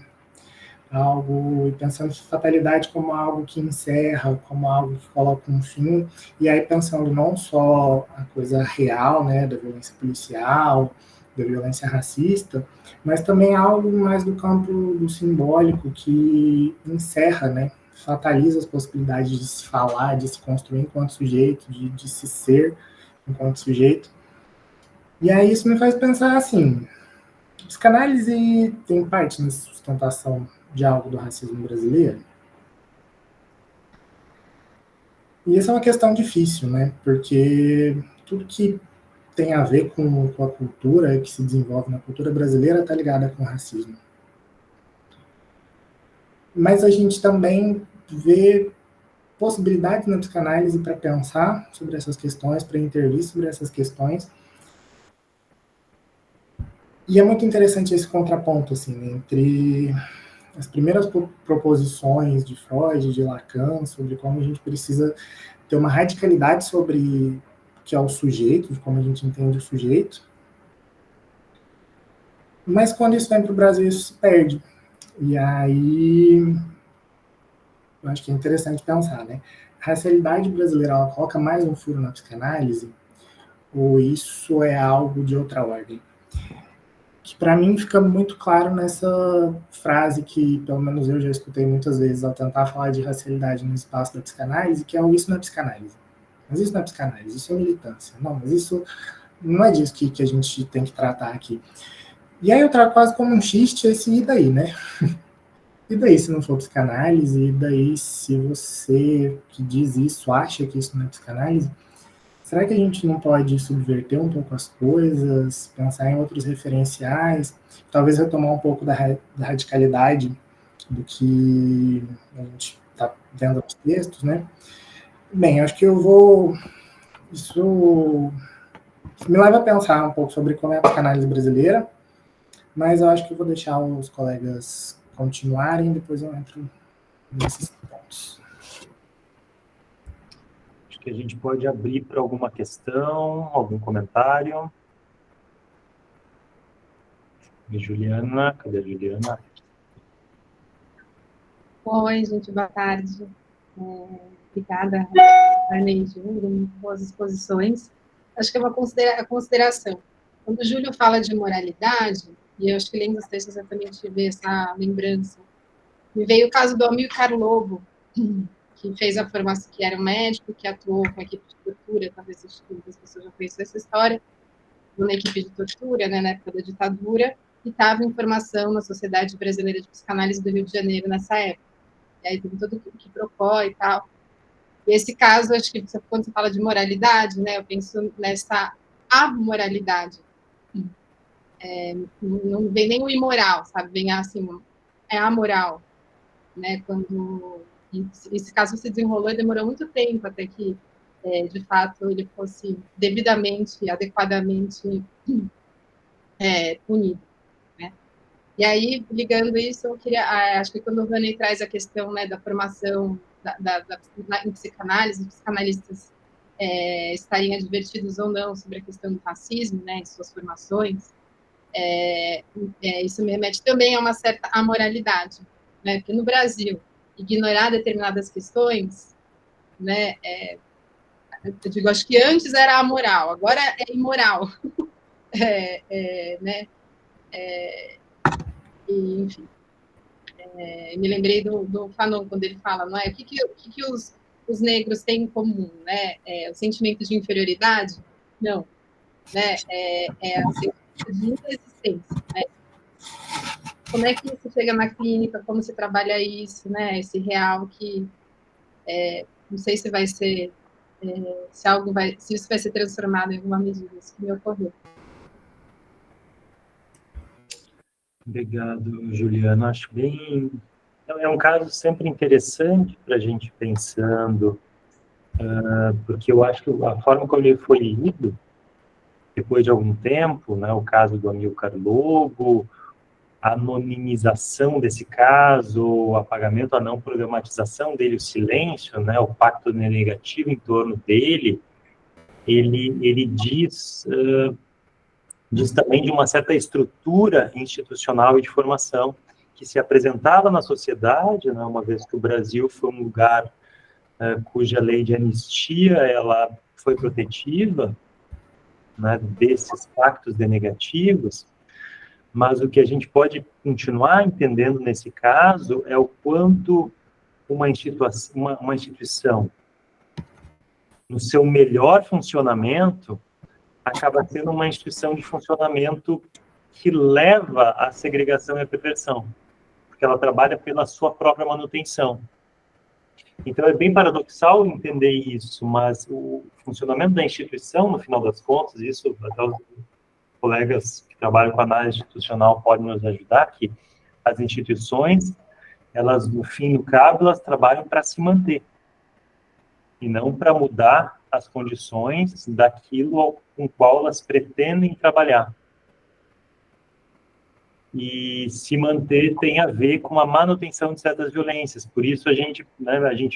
Algo, pensando em fatalidade como algo que encerra, como algo que coloca um fim, e aí pensando não só a coisa real, né, da violência policial, da violência racista, mas também algo mais do campo do simbólico que encerra, né, fataliza as possibilidades de se falar, de se construir enquanto sujeito, de se ser enquanto sujeito. E aí isso me faz pensar assim, a psicanálise tem parte nessa sustentação de algo do racismo brasileiro? E essa é uma questão difícil, né? Porque tudo que tem a ver com a cultura, que se desenvolve na cultura brasileira, está ligada com o racismo. Mas a gente também vê possibilidades na psicanálise para pensar sobre essas questões, para intervir sobre essas questões. E é muito interessante esse contraponto, assim, entre as primeiras proposições de Freud, de Lacan, sobre como a gente precisa ter uma radicalidade sobre o que é o sujeito, de como a gente entende o sujeito. Mas quando isso vem para o Brasil, isso se perde. E aí, eu acho que é interessante pensar, né? A racialidade brasileira, ela coloca mais um furo na psicanálise? Ou isso é algo de outra ordem? Que para mim fica muito claro nessa frase que, pelo menos eu já escutei muitas vezes ao tentar falar de racialidade no espaço da psicanálise, que é o isso na psicanálise. mas isso não é psicanálise, isso é militância. Não, mas isso não é disso que a gente tem que tratar aqui. E aí eu trago quase como um xiste esse e daí, né? E daí se não for psicanálise? E daí se você que diz isso acha que isso não é psicanálise? Será que a gente não pode subverter um pouco as coisas, pensar em outros referenciais, talvez retomar um pouco da radicalidade do que a gente está vendo nos textos, né? Bem, acho que isso me leva a pensar um pouco sobre como é a psicanálise brasileira, mas eu acho que eu vou deixar os colegas continuarem, depois eu entro nesses pontos. Acho que a gente pode abrir para alguma questão, algum comentário. Juliana, cadê a Juliana? Oi, gente, boa tarde. Obrigada, Arnei e Júlio, muito boas exposições. Acho que é uma consideração. Quando o Júlio fala de moralidade, e eu acho que lendo os textos eu também tive essa lembrança, me veio o caso do Amilcar Lobo, que fez a formação, que era um médico, que atuou com a equipe de tortura, talvez as pessoas já conheçam essa história, na equipe de tortura, né, na época da ditadura, e estava em formação na Sociedade Brasileira de Psicanálise do Rio de Janeiro nessa época. E aí tem todo o que propõe e tal. E esse caso, acho que quando você fala de moralidade, né, eu penso nessa amoralidade. Não vem nem o imoral, sabe? Vem assim, é amoral, né? Quando esse caso se desenrolou e demorou muito tempo até que, de fato, ele fosse devidamente, adequadamente punido. E aí, ligando isso, eu queria, acho que quando o Rani traz a questão, né, da formação em psicanálise, os psicanalistas estarem advertidos ou não sobre a questão do racismo, né, em suas formações, isso me remete também a uma certa amoralidade, né, porque no Brasil, ignorar determinadas questões, né, eu digo, acho que antes era amoral, agora é imoral, né, e, enfim, me lembrei do Fanon, quando ele fala, não é? O que os negros têm em comum, né? O sentimento de inferioridade? Não, né? O sentimento de inexistência, né? Como é que você chega na clínica, como você trabalha isso, né? Esse real que, não sei se vai ser, se isso vai ser transformado em alguma medida, isso que me ocorreu. Obrigado, Juliana. Acho bem... É um caso sempre interessante para a gente pensando, porque eu acho que a forma como ele foi lido, depois de algum tempo, né, o caso do Amilcar Lobo, a anonimização desse caso, o apagamento, a não problematização dele, o silêncio, né, o pacto negativo em torno dele, ele diz também de uma certa estrutura institucional e de formação que se apresentava na sociedade, né, uma vez que o Brasil foi um lugar cuja lei de anistia ela foi protetiva, né, desses pactos denegativos, mas o que a gente pode continuar entendendo nesse caso é o quanto uma instituição no seu melhor funcionamento, acaba sendo uma instituição de funcionamento que leva à segregação e à perversão, porque ela trabalha pela sua própria manutenção. Então, é bem paradoxal entender isso, mas o funcionamento da instituição, no final das contas, isso até os colegas que trabalham com análise institucional podem nos ajudar, que as instituições, elas, no fim do cabo, elas trabalham para se manter, e não para mudar as condições daquilo com o qual elas pretendem trabalhar. E se manter tem a ver com a manutenção de certas violências. Por isso a gente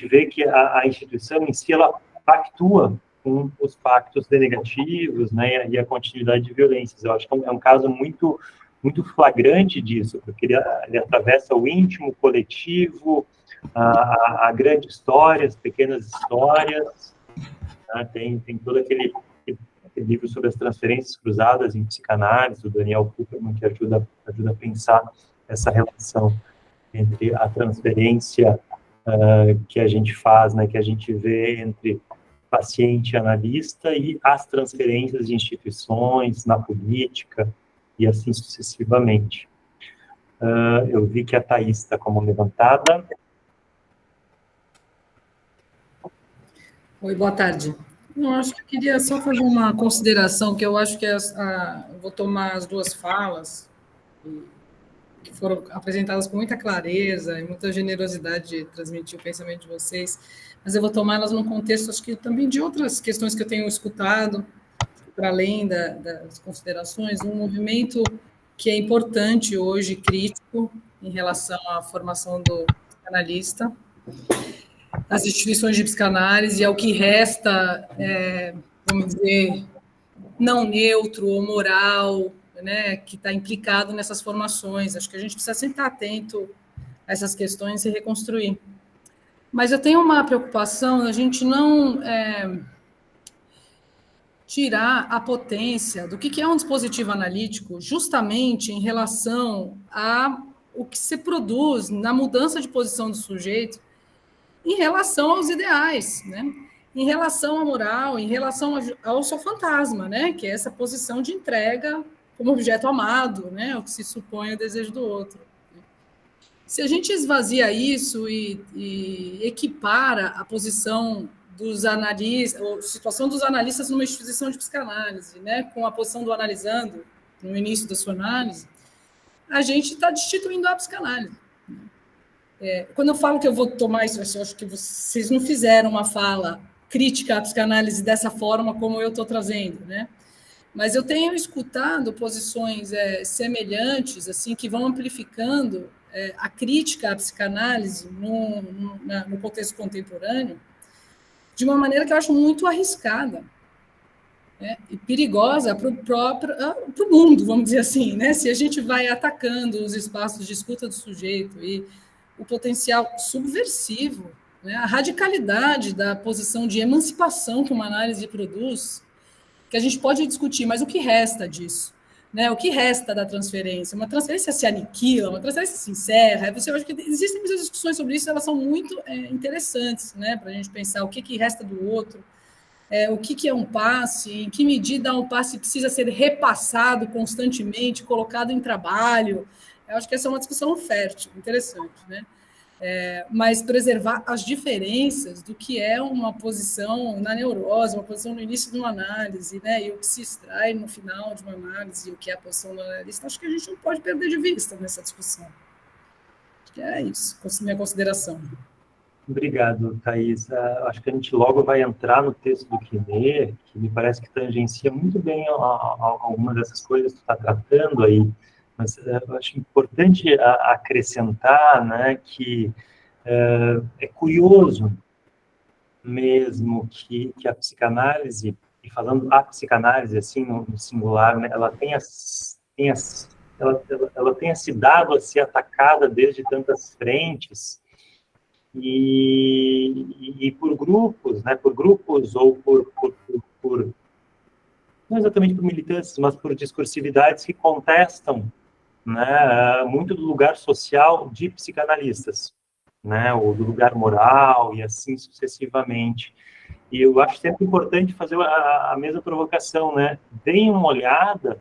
vê que a instituição em si, ela pactua com os pactos denegativos, né, e a continuidade de violências. Eu acho que é um caso muito, muito flagrante disso, porque ele atravessa o íntimo, o coletivo, a grande história, as pequenas histórias, né? Tem todo aquele livro sobre as transferências cruzadas em psicanálise, do Daniel Kuperman, que ajuda a pensar essa relação entre a transferência que a gente faz, né, que a gente vê entre paciente analista e as transferências de instituições na política e assim sucessivamente. Eu vi que a Thaís está como levantada. Oi, boa tarde. Eu acho que eu queria só fazer uma consideração, que eu acho que eu vou tomar as duas falas, que foram apresentadas com muita clareza e muita generosidade de transmitir o pensamento de vocês, mas eu vou tomá-las num contexto, acho que também de outras questões que eu tenho escutado, para além das considerações, um movimento que é importante hoje, crítico, em relação à formação do psicanalista, as instituições de psicanálise e ao que resta, vamos dizer, não neutro ou moral, né, que está implicado nessas formações. Acho que a gente precisa sempre estar atento a essas questões e reconstruir. Mas eu tenho uma preocupação, a gente não tirar a potência do que é um dispositivo analítico justamente em relação a o que se produz na mudança de posição do sujeito em relação aos ideais, né? Em relação à moral, em relação ao seu fantasma, né? Que é essa posição de entrega como objeto amado, né? O que se supõe o desejo do outro. Se a gente esvazia isso e equipara a posição dos analistas, ou a situação dos analistas numa instituição de psicanálise, né? Com a posição do analisando no início da sua análise, a gente está destituindo a psicanálise. Quando eu falo que eu vou tomar isso, eu acho que vocês não fizeram uma fala crítica à psicanálise dessa forma como eu estou trazendo, né? Mas eu tenho escutado posições semelhantes, assim, que vão amplificando a crítica à psicanálise no contexto contemporâneo de uma maneira que eu acho muito arriscada, né? E perigosa para o mundo, vamos dizer assim, né? Se a gente vai atacando os espaços de escuta do sujeito e o potencial subversivo, né, a radicalidade da posição de emancipação que uma análise produz, que a gente pode discutir, mas o que resta disso? Né? O que resta da transferência? Uma transferência se aniquila, uma transferência se encerra. Você acha que existem muitas discussões sobre isso, elas são muito interessantes, né, para a gente pensar o que resta do outro, o que é um passe, em que medida um passe precisa ser repassado constantemente, colocado em trabalho. Eu acho que essa é uma discussão fértil, interessante, né? Mas preservar as diferenças do que é uma posição na neurose, uma posição no início de uma análise, né? E o que se extrai no final de uma análise, e o que é a posição do analista, acho que a gente não pode perder de vista nessa discussão. Acho que é isso, minha consideração. Obrigado, Thaís. Acho que a gente logo vai entrar no texto do Quiné, que me parece que tangencia muito bem alguma dessas coisas que tu está tratando aí, mas eu acho importante acrescentar, né, que é curioso mesmo que a psicanálise, e falando a psicanálise assim no singular, né, ela tenha se dado a ser atacada desde tantas frentes, e por grupos, né, por grupos ou por não exatamente por militantes, mas por discursividades que contestam, né, muito do lugar social de psicanalistas, né, ou do lugar moral e assim sucessivamente. E eu acho sempre importante fazer a mesma provocação, né? Deem uma olhada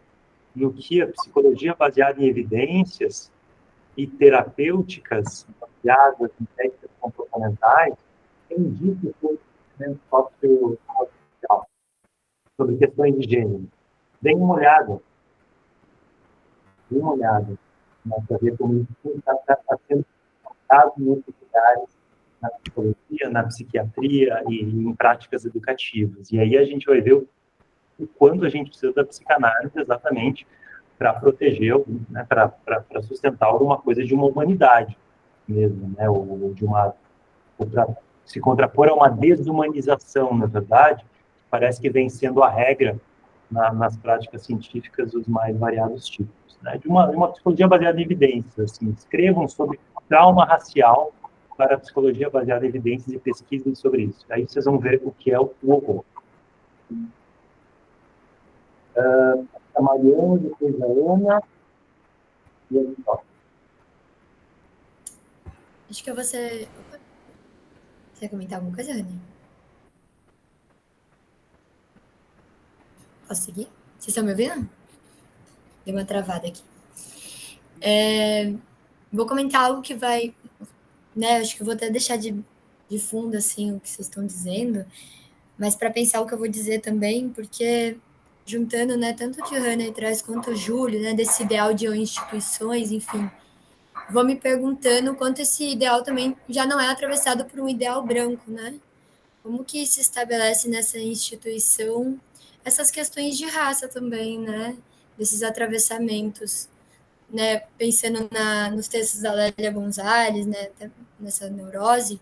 no que a psicologia baseada em evidências e terapêuticas baseadas em técnicas comportamentais tem dito sobre o social, sobre questões de gênero. Deem uma olhada. Deem uma olhada, né, para ver como isso está sendo tratado em outros lugares, na psicologia, na psiquiatria e em práticas educativas. E aí a gente vai ver o quanto a gente precisa da psicanálise exatamente para proteger, né, para sustentar alguma coisa de uma humanidade mesmo, né, ou para se contrapor a uma desumanização, na verdade, que parece que vem sendo a regra nas práticas científicas dos mais variados tipos, né, de uma psicologia baseada em evidências. Assim, escrevam sobre trauma racial para a psicologia baseada em evidências e pesquisem sobre isso. Aí vocês vão ver o que é o horror. A Mariana, depois a Ana e a Vitória. Acho que você... Opa. Você quer comentar alguma coisa, Rani? Posso seguir? Vocês estão me ouvindo? Deu uma travada aqui. Vou comentar algo que vai, né? Acho que eu vou até deixar de fundo assim o que vocês estão dizendo, mas para pensar o que eu vou dizer também, porque juntando, né, tanto o que o Hannah traz quanto o Júlio, né, desse ideal de instituições, enfim, vou me perguntando quanto esse ideal também já não é atravessado por um ideal branco, né? Como que se estabelece nessa instituição essas questões de raça também, né? Desses atravessamentos, né? Pensando nos textos da Lélia Gonzalez, né? Nessa neurose,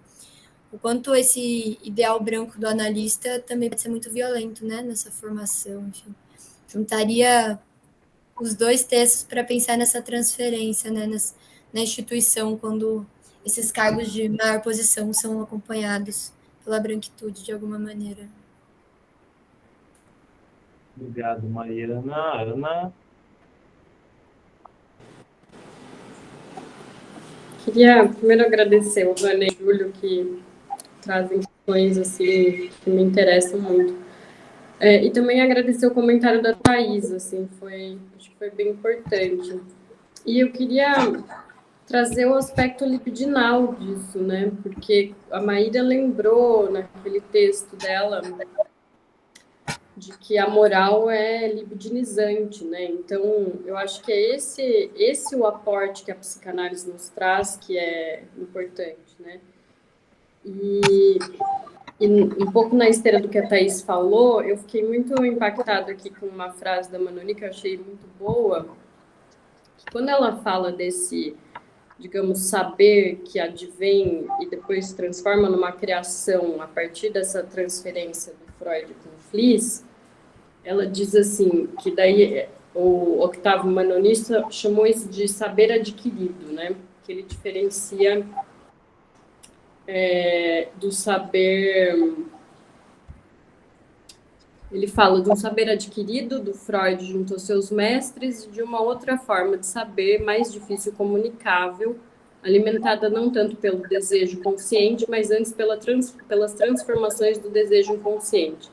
o quanto esse ideal branco do analista também pode ser muito violento, né? Nessa formação, enfim. Juntaria os dois textos para pensar nessa transferência, né? Na instituição, quando esses cargos de maior posição são acompanhados pela branquitude, de alguma maneira. Obrigado, Mariana. Ana? Queria primeiro agradecer o Hannah e o Júlio, que trazem questões assim, que me interessam muito. E também agradecer o comentário da Thaís, assim, acho que foi bem importante. E eu queria trazer o aspecto libidinal disso, né? Porque a Maíra lembrou naquele texto dela de que a moral é libidinizante, né? Então, eu acho que é esse o aporte que a psicanálise nos traz, que é importante, né? E um pouco na esteira do que a Thaís falou, eu fiquei muito impactada aqui com uma frase da Manoni que eu achei muito boa, que quando ela fala desse, digamos, saber que advém e depois se transforma numa criação a partir dessa transferência do Freud com o Fliess, ela diz assim, que daí o Octavio Manonista chamou isso de saber adquirido, né? Que ele diferencia do saber... Ele fala de um saber adquirido do Freud junto aos seus mestres e de uma outra forma de saber mais difícil comunicável, alimentada não tanto pelo desejo consciente, mas antes pelas transformações do desejo inconsciente.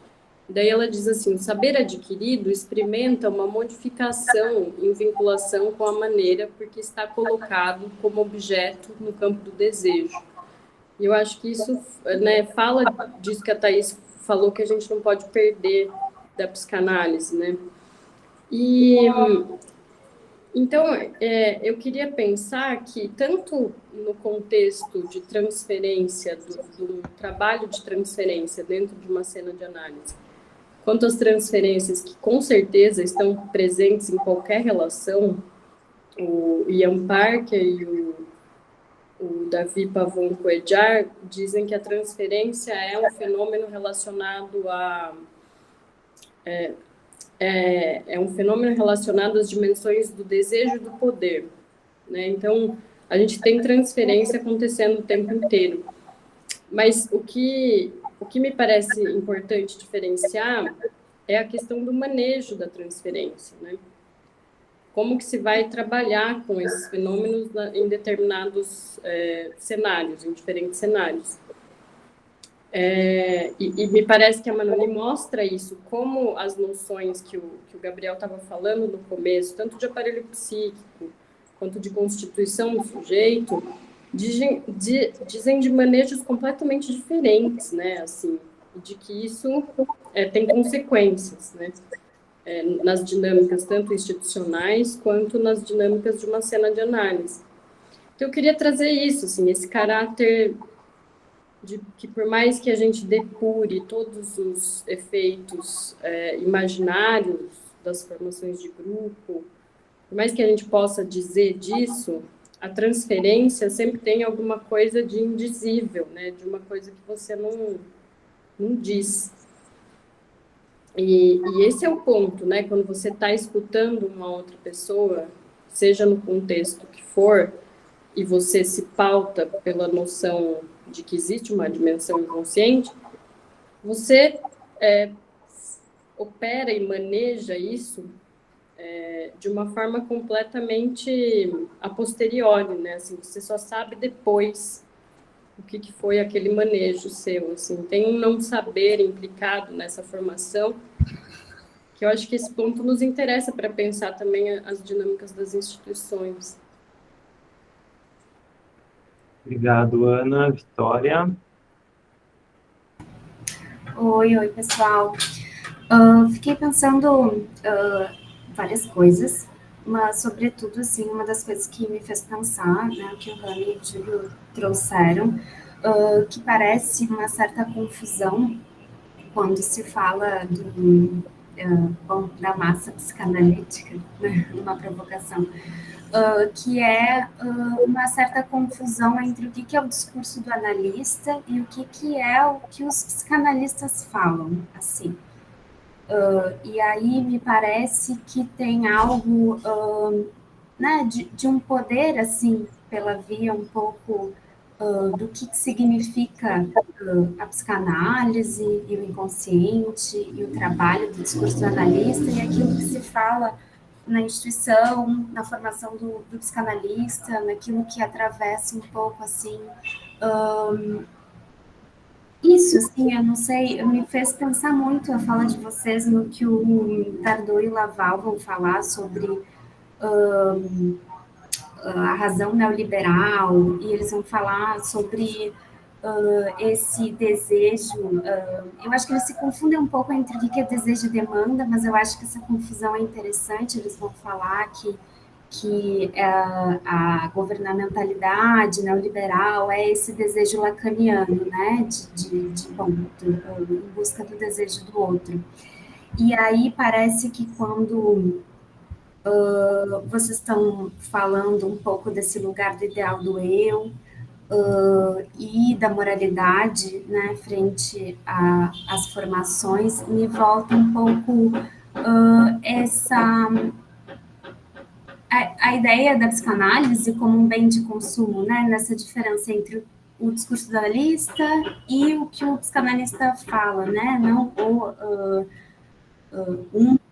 Daí ela diz assim, o saber adquirido experimenta uma modificação em vinculação com a maneira porque está colocado como objeto no campo do desejo. E eu acho que isso, né, fala disso que a Thaís falou, que a gente não pode perder da psicanálise, né? E, então, eu queria pensar que, tanto no contexto de transferência, do trabalho de transferência dentro de uma cena de análise, quanto às transferências que, com certeza, estão presentes em qualquer relação, o Ian Parker e o Davi Pavon Coedjar dizem que a transferência é um fenômeno relacionado um fenômeno relacionado às dimensões do desejo e do poder, né? Então, a gente tem transferência acontecendo o tempo inteiro. Mas o que me parece importante diferenciar é a questão do manejo da transferência, né? Como que se vai trabalhar com esses fenômenos em determinados cenários, em diferentes cenários. E me parece que a Manoni mostra isso, como as noções que o Gabriel estava falando no começo, tanto de aparelho psíquico, quanto de constituição do sujeito, dizem de manejos completamente diferentes, né, assim, de que isso tem consequências, né, nas dinâmicas tanto institucionais quanto nas dinâmicas de uma cena de análise. Então, eu queria trazer isso, assim, esse caráter de que, por mais que a gente depure todos os efeitos imaginários das formações de grupo, por mais que a gente possa dizer disso, a transferência sempre tem alguma coisa de indizível, né? De uma coisa que você não diz. E esse é o ponto, né? Quando você está escutando uma outra pessoa, seja no contexto que for, e você se pauta pela noção de que existe uma dimensão inconsciente, você opera e maneja isso de uma forma completamente a posteriori, né? Assim, você só sabe depois o que foi aquele manejo seu, assim. Tem um não saber implicado nessa formação que eu acho que esse ponto nos interessa para pensar também as dinâmicas das instituições. Obrigado, Ana. Vitória? Oi, pessoal. Fiquei pensando várias coisas, mas, sobretudo, assim, uma das coisas que me fez pensar, né, que o Rani e o Júlio trouxeram, que parece uma certa confusão quando se fala da massa psicanalítica, né, uma provocação, que é uma certa confusão entre o que é o discurso do analista e o que é o que os psicanalistas falam, assim. E aí me parece que tem algo, né, de um poder, assim, pela via um pouco do que significa a psicanálise e o inconsciente e o trabalho do discurso do analista e aquilo que se fala na instituição, na formação do psicanalista, naquilo que atravessa um pouco, assim, isso, assim, eu não sei, me fez pensar muito a fala de vocês no que o Tardot e o Laval vão falar sobre a razão neoliberal, e eles vão falar sobre esse desejo. Eu acho que eles se confundem um pouco entre o que é desejo e demanda, mas eu acho que essa confusão é interessante. Eles vão falar que a governamentalidade neoliberal é esse desejo lacaniano, né, em busca do desejo do outro. E aí parece que quando vocês estão falando um pouco desse lugar do ideal do eu e da moralidade, né, frente às formações, me volta um pouco a ideia da psicanálise como um bem de consumo, né, nessa diferença entre o discurso do analista e o que o psicanalista fala, né, não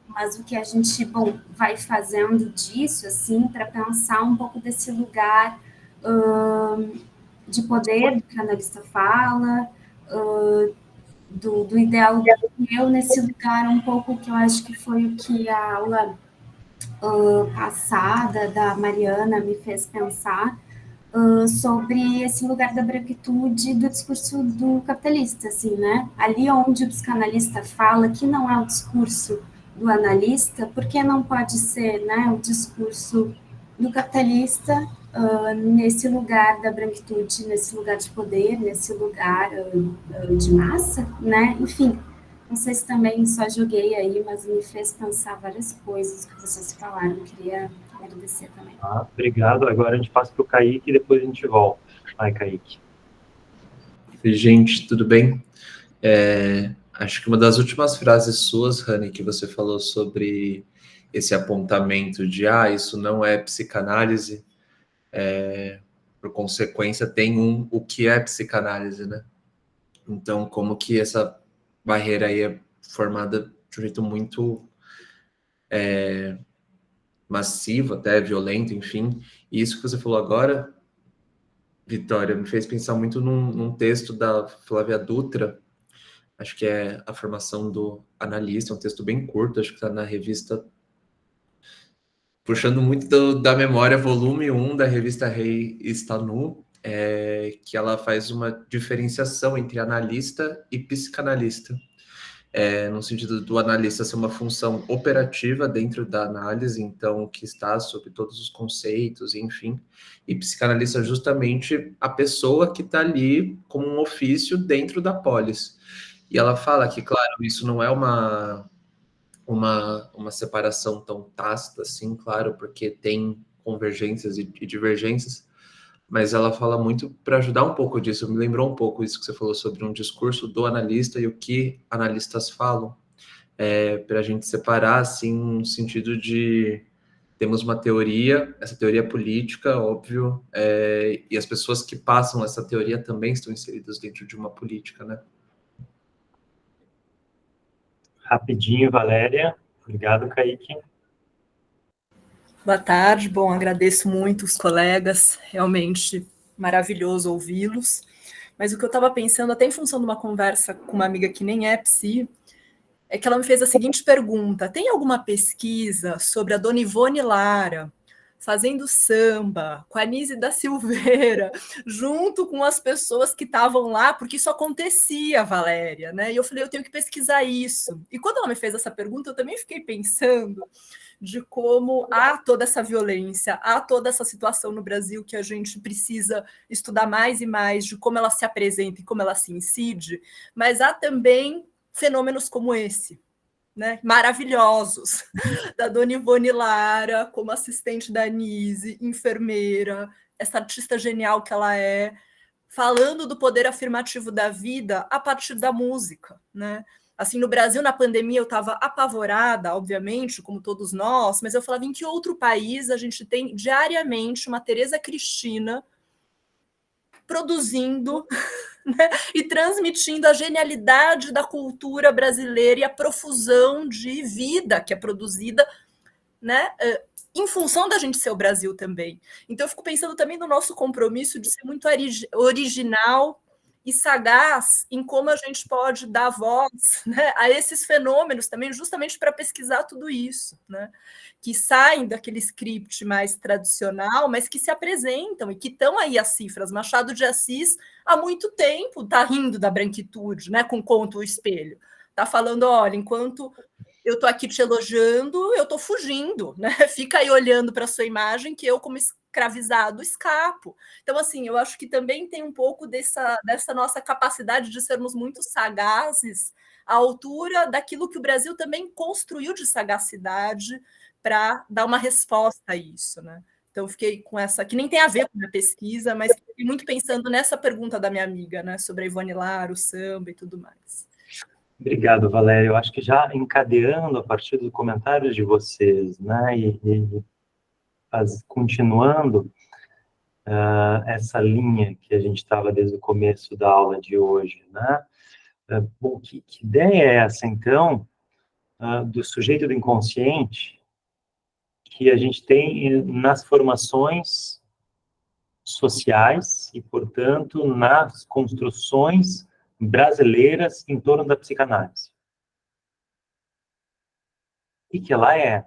mas o que a gente, vai fazendo disso, assim, para pensar um pouco desse lugar de poder do que o analista fala, do ideal do eu, nesse lugar um pouco que eu acho que foi o que a aula passada da Mariana me fez pensar sobre esse lugar da branquitude do discurso do capitalista, assim, né? Ali onde o psicanalista fala que não é o discurso do analista, porque não pode ser, né, o discurso do capitalista nesse lugar da branquitude, nesse lugar de poder, nesse lugar de massa, né? Enfim, não sei se também só joguei aí, mas me fez pensar várias coisas que vocês falaram. Queria agradecer também. Obrigado. Agora a gente passa para o Kaique e depois a gente volta. Vai, Kaique. Gente, tudo bem? Acho que uma das últimas frases suas, Rani, que você falou sobre esse apontamento de isso não é psicanálise, por consequência tem o que é psicanálise, né? Então, como que essa barreira aí é formada de um jeito muito massivo, até violento, enfim. E isso que você falou agora, Vitória, me fez pensar muito num texto da Flávia Dutra, acho que é A Formação do Analista, um texto bem curto, acho que está na revista, puxando muito da memória, volume 1 da revista Rei Está Nu, que ela faz uma diferenciação entre analista e psicanalista, no sentido do analista ser uma função operativa dentro da análise, então, que está sobre todos os conceitos, enfim, e psicanalista justamente a pessoa que está ali como um ofício dentro da polis. E ela fala que, claro, isso não é uma separação tão tácita assim, claro, porque tem convergências e divergências, mas ela fala muito para ajudar um pouco disso. Me lembrou um pouco isso que você falou sobre um discurso do analista e o que analistas falam, para a gente separar, assim, no sentido de temos uma teoria, essa teoria política, óbvio, e as pessoas que passam essa teoria também estão inseridas dentro de uma política, né? Rapidinho, Valéria. Obrigado, Kaique. Boa tarde, agradeço muito os colegas, realmente maravilhoso ouvi-los, mas o que eu estava pensando, até em função de uma conversa com uma amiga que nem é psi, é que ela me fez a seguinte pergunta: tem alguma pesquisa sobre a Dona Ivone Lara fazendo samba com a Anísia da Silveira, junto com as pessoas que estavam lá, porque isso acontecia, Valéria, né? E eu falei, eu tenho que pesquisar isso. E quando ela me fez essa pergunta, eu também fiquei pensando de como há toda essa violência, há toda essa situação no Brasil que a gente precisa estudar mais e mais de como ela se apresenta e como ela se incide, mas há também fenômenos como esse, né, maravilhosos, da Dona Ivone Lara, como assistente da Anise, enfermeira, essa artista genial que ela é, falando do poder afirmativo da vida a partir da música, né? Assim, no Brasil, na pandemia, eu estava apavorada, obviamente, como todos nós, mas eu falava, em que outro país a gente tem diariamente uma Tereza Cristina produzindo, né, e transmitindo a genialidade da cultura brasileira e a profusão de vida que é produzida, né, em função da gente ser o Brasil também. Então, eu fico pensando também no nosso compromisso de ser muito original e sagaz em como a gente pode dar voz, né, a esses fenômenos também, justamente para pesquisar tudo isso, né, que saem daquele script mais tradicional, mas que se apresentam e que estão aí as cifras. Machado de Assis, há muito tempo, está rindo da branquitude, né, com o conto O Espelho. Está falando, olha, enquanto eu estou aqui te elogiando, eu estou fugindo, né? Fica aí olhando para a sua imagem que eu, como escravizado, escapo. Então, assim, eu acho que também tem um pouco dessa nossa capacidade de sermos muito sagazes à altura daquilo que o Brasil também construiu de sagacidade para dar uma resposta a isso, né? Então, eu fiquei com essa, que nem tem a ver com a minha pesquisa, mas fiquei muito pensando nessa pergunta da minha amiga, né? Sobre a Ivone Lara, o samba e tudo mais. Obrigado, Valéria. Eu acho que já encadeando a partir dos comentários de vocês, né, continuando essa linha que a gente estava desde o começo da aula de hoje, né? Bom, que ideia é essa, então, do sujeito do inconsciente que a gente tem nas formações sociais e, portanto, nas construções brasileiras em torno da psicanálise? O que ela é?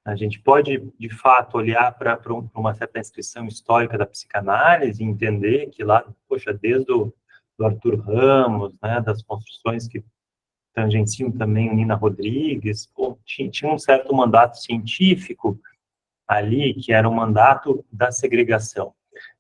A gente pode, de fato, olhar para uma certa inscrição histórica da psicanálise e entender que lá, poxa, desde do Arthur Ramos, né, das construções que tangenciam também o Nina Rodrigues, tinha um certo mandato científico ali, que era o mandato da segregação.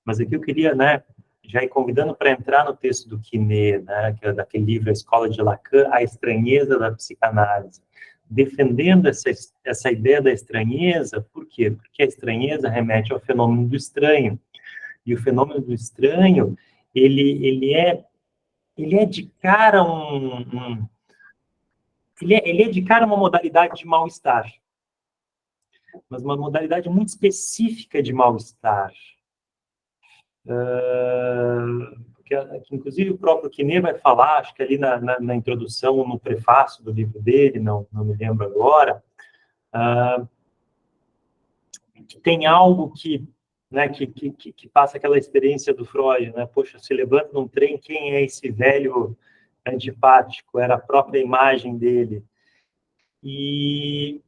Mas aqui eu queria, né, já ir convidando para entrar no texto do Quinet, né, que é daquele livro A Escola de Lacan, A Estranheza da Psicanálise, defendendo essa ideia da estranheza. Por quê? Porque a estranheza remete ao fenômeno do estranho. E o fenômeno do estranho, ele é de cara ele é de cara uma modalidade de mal-estar, mas uma modalidade muito específica de mal-estar. Que inclusive o próprio Quinet vai falar, acho que ali na introdução, no prefácio do livro dele, não me lembro agora, que tem algo que, né, que passa aquela experiência do Freud, né? Poxa, se levanta num trem, quem é esse velho antipático? Era a própria imagem dele. E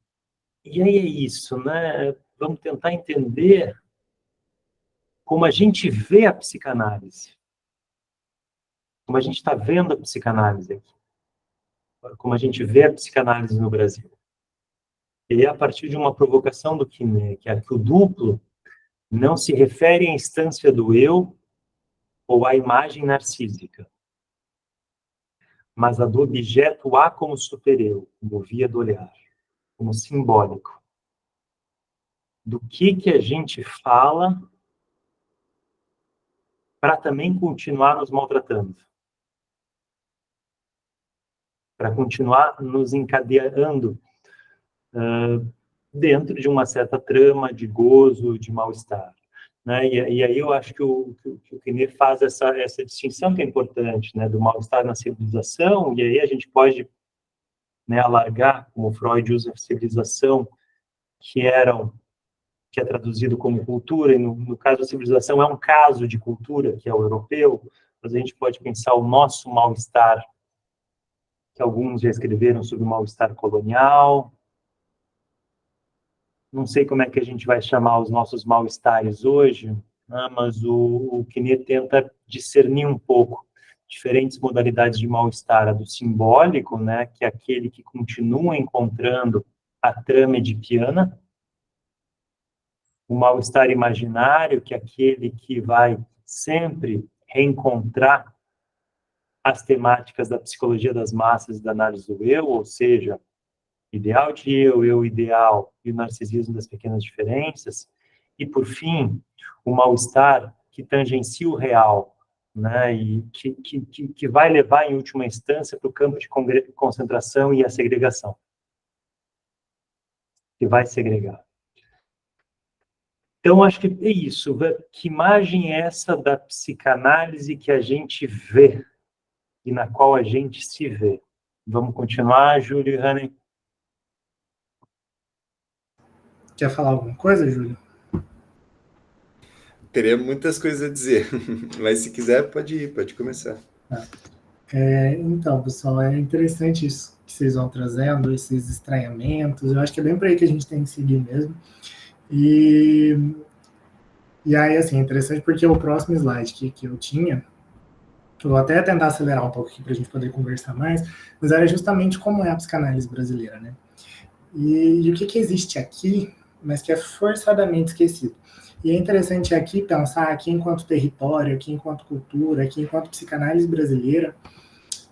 aí é isso, né? Vamos tentar entender como a gente vê a psicanálise. Como a gente está vendo a psicanálise aqui. Como a gente vê a psicanálise no Brasil. E é a partir de uma provocação do Quinet, que é que o duplo não se refere à instância do eu ou à imagem narcísica, mas a do objeto A como supereu, como via do olhar, como simbólico. Do que a gente fala para também continuar nos maltratando. Para continuar nos encadeando dentro de uma certa trama de gozo, de mal-estar. Né? E aí eu acho que o Quinet faz essa distinção que é importante, né, do mal-estar na civilização, e aí a gente pode, né, alargar, como Freud usa a civilização, que é traduzido como cultura, e no caso da civilização é um caso de cultura, que é o europeu, mas a gente pode pensar o nosso mal-estar que alguns já escreveram sobre o mal-estar colonial. Não sei como é que a gente vai chamar os nossos mal-estares hoje, né, mas o Quinet tenta discernir um pouco diferentes modalidades de mal-estar, a do simbólico, né, que é aquele que continua encontrando a trama edipiana, o mal-estar imaginário, que é aquele que vai sempre reencontrar as temáticas da psicologia das massas e da análise do eu, ou seja, ideal de eu ideal e o narcisismo das pequenas diferenças, e, por fim, o mal-estar que tangencia o real, né, e que vai levar, em última instância, para o campo de concentração e a segregação, que vai segregar. Então, acho que é isso. Que imagem é essa da psicanálise que a gente vê e na qual a gente se vê? Vamos continuar, Júlio e Haney? Quer falar alguma coisa, Júlio? Teria muitas coisas a dizer, mas se quiser, pode começar. Então, pessoal, é interessante isso que vocês vão trazendo, esses estranhamentos. Eu acho que é bem por aí que a gente tem que seguir mesmo. E aí, assim, é interessante porque o próximo slide que eu tinha, eu vou até tentar acelerar um pouco aqui para a gente poder conversar mais, mas era justamente como é a psicanálise brasileira, né? E o que existe aqui, mas que é forçadamente esquecido. E é interessante aqui pensar aqui enquanto território, aqui enquanto cultura, aqui enquanto psicanálise brasileira,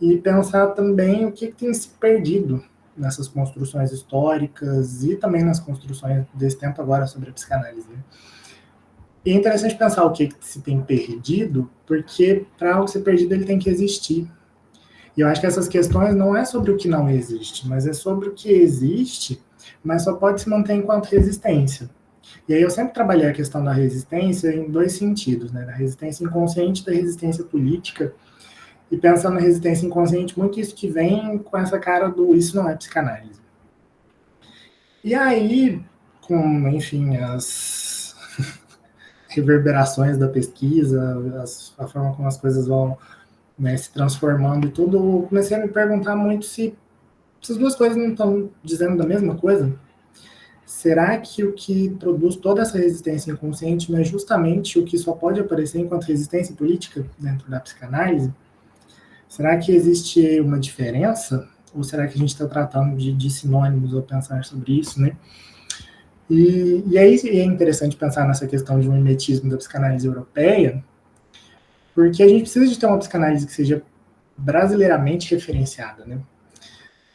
e pensar também o que tem se perdido nessas construções históricas e também nas construções desse tempo agora sobre a psicanálise, né? E é interessante pensar o que se tem perdido, porque para algo ser perdido ele tem que existir. E eu acho que essas questões não é sobre o que não existe, mas é sobre o que existe, mas só pode se manter enquanto resistência. E aí eu sempre trabalhei a questão da resistência em dois sentidos, né? Da resistência inconsciente e da resistência política. E pensando na resistência inconsciente, muito isso que vem com essa cara do isso não é psicanálise. E aí, com, enfim, as reverberações da pesquisa, a forma como as coisas vão, né, se transformando e tudo, eu comecei a me perguntar muito se essas duas coisas não estão dizendo da mesma coisa. Será que o que produz toda essa resistência inconsciente não é justamente o que só pode aparecer enquanto resistência política dentro da psicanálise? Será que existe uma diferença? Ou será que a gente está tratando de sinônimos ao pensar sobre isso, né? E aí é interessante pensar nessa questão de um mimetismo da psicanálise europeia, porque a gente precisa de ter uma psicanálise que seja brasileiramente referenciada, né?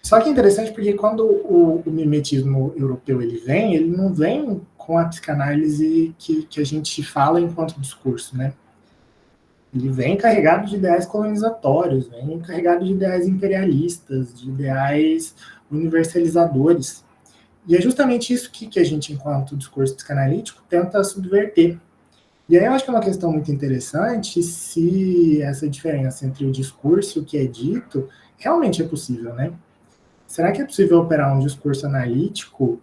Só que é interessante porque quando o mimetismo europeu ele não vem com a psicanálise que a gente fala enquanto discurso, né? Ele vem carregado de ideais colonizatórios, vem carregado de ideais imperialistas, de ideais universalizadores. E é justamente isso que a gente, enquanto discurso psicanalítico, tenta subverter. E aí eu acho que é uma questão muito interessante se essa diferença entre o discurso e o que é dito realmente é possível, né? Será que é possível operar um discurso analítico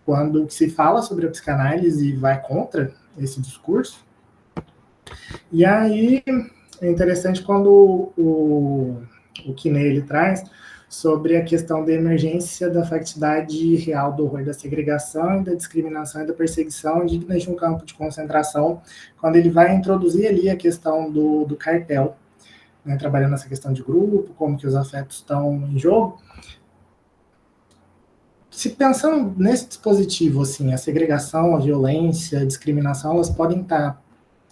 quando se fala sobre a psicanálise vai contra esse discurso? E aí é interessante quando o Quinet ele traz sobre a questão da emergência da facticidade real do horror da segregação e da discriminação e da perseguição dignas de um campo de concentração, quando ele vai introduzir ali a questão do cartel, né, trabalhando essa questão de grupo, como que os afetos estão em jogo. Se pensando nesse dispositivo, assim, a segregação, a violência, a discriminação, elas podem estar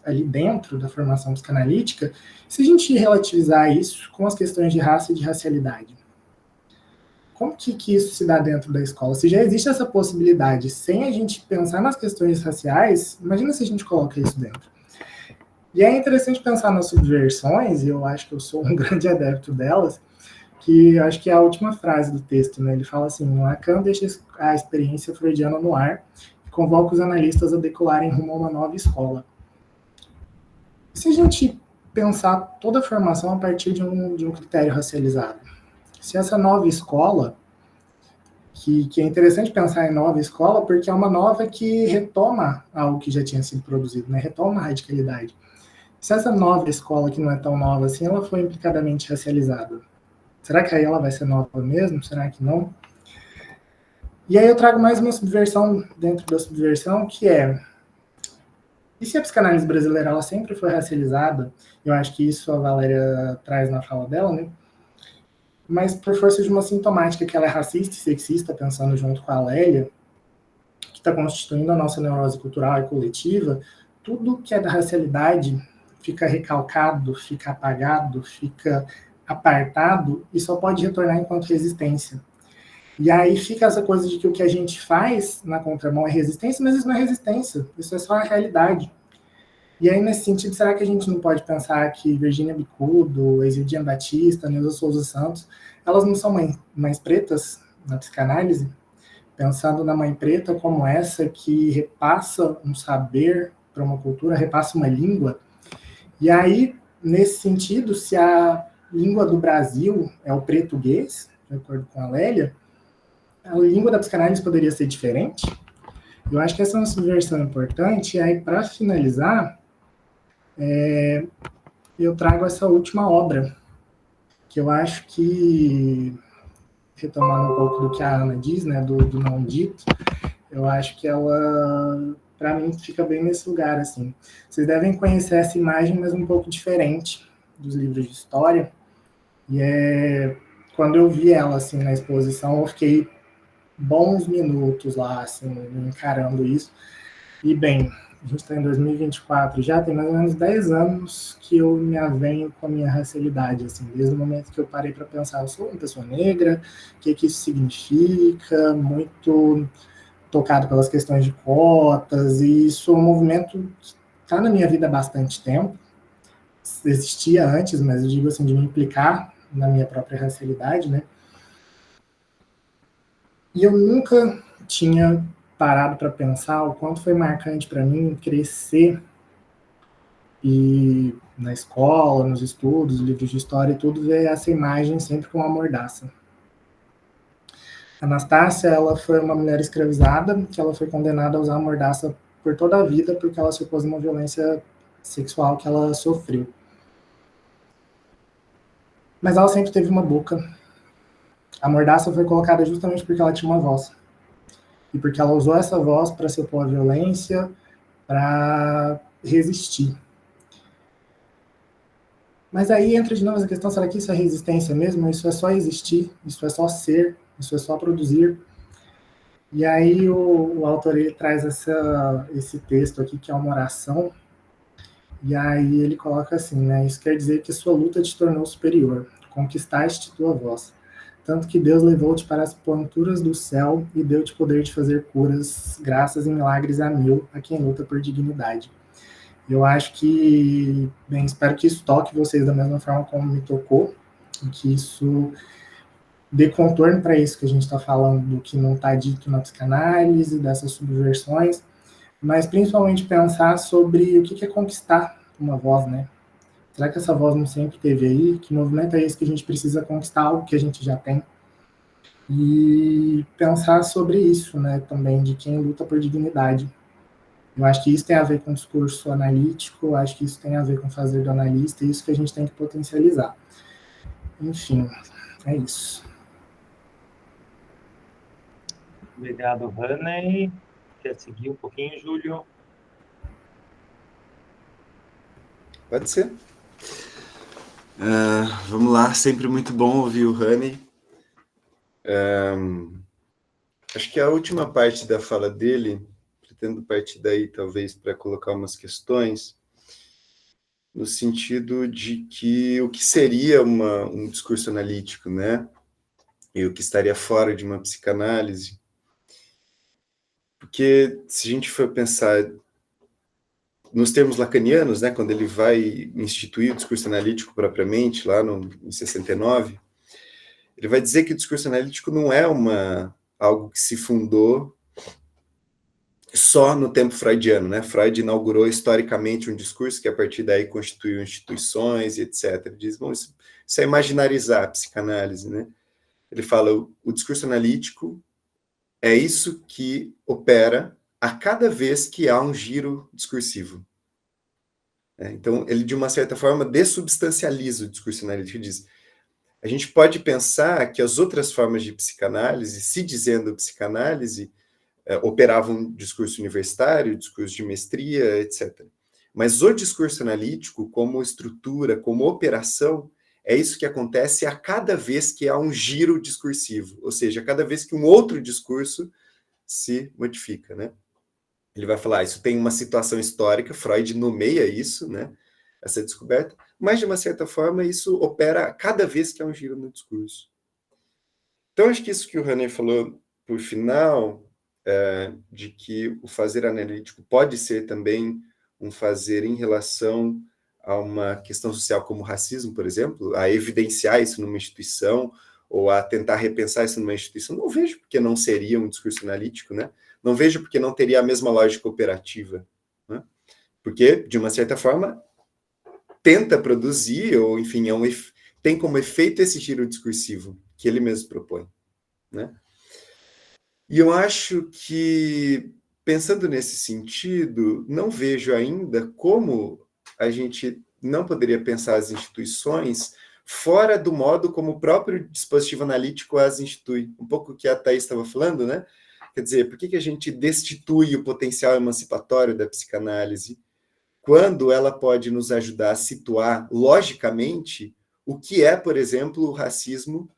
ali dentro da formação psicanalítica, se a gente relativizar isso com as questões de raça e de racialidade. Como que isso se dá dentro da escola? Se já existe essa possibilidade, sem a gente pensar nas questões raciais, imagina se a gente coloca isso dentro. E é interessante pensar nas subversões, e eu acho que eu sou um grande adepto delas, que eu acho que é a última frase do texto, né? Ele fala assim: Lacan deixa a experiência freudiana no ar e convoca os analistas a decolarem rumo a uma nova escola. Se a gente pensar toda a formação a partir de um critério racializado, se essa nova escola, que é interessante pensar em nova escola, porque é uma nova que retoma algo que já tinha sido produzido, né? Retoma a radicalidade. Se essa nova escola, que não é tão nova assim, ela foi implicadamente racializada, será que aí ela vai ser nova mesmo? Será que não? E aí eu trago mais uma subversão dentro da subversão, que é, e se a psicanálise brasileira ela sempre foi racializada? Eu acho que isso a Valéria traz na fala dela, né? Mas por força de uma sintomática que ela é racista e sexista, pensando junto com a Lélia, que está constituindo a nossa neurose cultural e coletiva, tudo que é da racialidade fica recalcado, fica apagado, fica apartado e só pode retornar enquanto resistência. E aí fica essa coisa de que o que a gente faz na contramão é resistência, mas isso não é resistência, isso é só a realidade. E aí, nesse sentido, será que a gente não pode pensar que Virginia Bicudo, Exildiane Batista, Neuza Souza Santos, elas não são mães pretas na psicanálise? Pensando na mãe preta como essa que repassa um saber para uma cultura, repassa uma língua. E aí, nesse sentido, se a língua do Brasil é o português, de acordo com a Lélia, a língua da psicanálise poderia ser diferente? Eu acho que essa é uma subversão importante. E aí, para finalizar, eu trago essa última obra, que eu acho que, retomando um pouco do que a Ana diz, né, do não dito, eu acho que ela, para mim, fica bem nesse lugar, assim. Vocês devem conhecer essa imagem, mas um pouco diferente dos livros de história, e quando eu vi ela, assim, na exposição, eu fiquei bons minutos lá, assim, encarando isso. E, bem, a gente está em 2024, já tem mais ou menos 10 anos que eu me avenho com a minha racialidade, assim, desde o momento que eu parei para pensar, eu sou uma pessoa negra, o que isso significa, muito tocado pelas questões de cotas, e isso é um movimento que está na minha vida há bastante tempo, existia antes, mas eu digo assim, de me implicar na minha própria racialidade, né? E eu nunca tinha parado para pensar o quanto foi marcante para mim crescer e na escola, nos estudos, livros de história e tudo, ver essa imagem sempre com uma mordaça. Anastácia, ela foi uma mulher escravizada, que ela foi condenada a usar a mordaça por toda a vida, porque ela se opôs a uma violência sexual que ela sofreu. Mas ela sempre teve uma boca. A mordaça foi colocada justamente porque ela tinha uma voz. E porque ela usou essa voz para se opor à violência, para resistir. Mas aí entra de novo essa questão, será que isso é resistência mesmo? Isso é só existir? Isso é só ser? Isso é só produzir? E aí o autor ele traz esse texto aqui, que é uma oração, e aí ele coloca assim, né? Isso quer dizer que sua luta te tornou superior, conquistaste tua voz. Tanto que Deus levou-te para as ponturas do céu e deu-te poder de fazer curas, graças e milagres a mil, a quem luta por dignidade. Eu acho que, bem, espero que isso toque vocês da mesma forma como me tocou, e que isso dê contorno para isso que a gente está falando, do que não está dito na psicanálise, dessas subversões, mas principalmente pensar sobre o que é conquistar uma voz, né? Será que essa voz não sempre esteve aí? Que movimento é esse que a gente precisa conquistar algo que a gente já tem? E pensar sobre isso, né, também, de quem luta por dignidade. Eu acho que isso tem a ver com o discurso analítico, eu acho que isso tem a ver com o fazer do analista, e isso que a gente tem que potencializar. Enfim, é isso. Obrigado, Rani. Quer seguir um pouquinho, Júlio? Pode ser. Vamos lá, sempre muito bom ouvir o Rani. Acho que a última parte da fala dele, pretendo partir daí talvez para colocar umas questões, no sentido de que o que seria um discurso analítico, né? E o que estaria fora de uma psicanálise. Porque se a gente for pensar nos termos lacanianos, né, quando ele vai instituir o discurso analítico propriamente, lá em 69, ele vai dizer que o discurso analítico não é algo que se fundou só no tempo freudiano, né? Freud inaugurou historicamente um discurso que a partir daí constituiu instituições e etc. Ele diz, bom, isso é imaginarizar a psicanálise, né? Ele fala, o discurso analítico é isso que opera a cada vez que há um giro discursivo. Então, ele, de uma certa forma, dessubstancializa o discurso analítico. Ele diz, a gente pode pensar que as outras formas de psicanálise, se dizendo psicanálise, operavam discurso universitário, discurso de mestria, etc. Mas o discurso analítico, como estrutura, como operação, é isso que acontece a cada vez que há um giro discursivo, ou seja, a cada vez que um outro discurso se modifica, né? Ele vai falar, isso tem uma situação histórica, Freud nomeia isso, né? Essa descoberta, mas, de uma certa forma, isso opera cada vez que há um giro no discurso. Então, acho que isso que o René falou, por final, de que o fazer analítico pode ser também um fazer em relação a uma questão social como o racismo, por exemplo, a evidenciar isso numa instituição, ou a tentar repensar isso numa instituição, não vejo porque não seria um discurso analítico, né? Não vejo porque não teria a mesma lógica operativa, né? Porque, de uma certa forma, tenta produzir, ou, enfim, tem como efeito esse giro discursivo que ele mesmo propõe, né? E eu acho que, pensando nesse sentido, não vejo ainda como a gente não poderia pensar as instituições fora do modo como o próprio dispositivo analítico as institui. Um pouco o que a Thaís estava falando, né? Quer dizer, por que a gente destitui o potencial emancipatório da psicanálise quando ela pode nos ajudar a situar logicamente o que é, por exemplo, o racismo,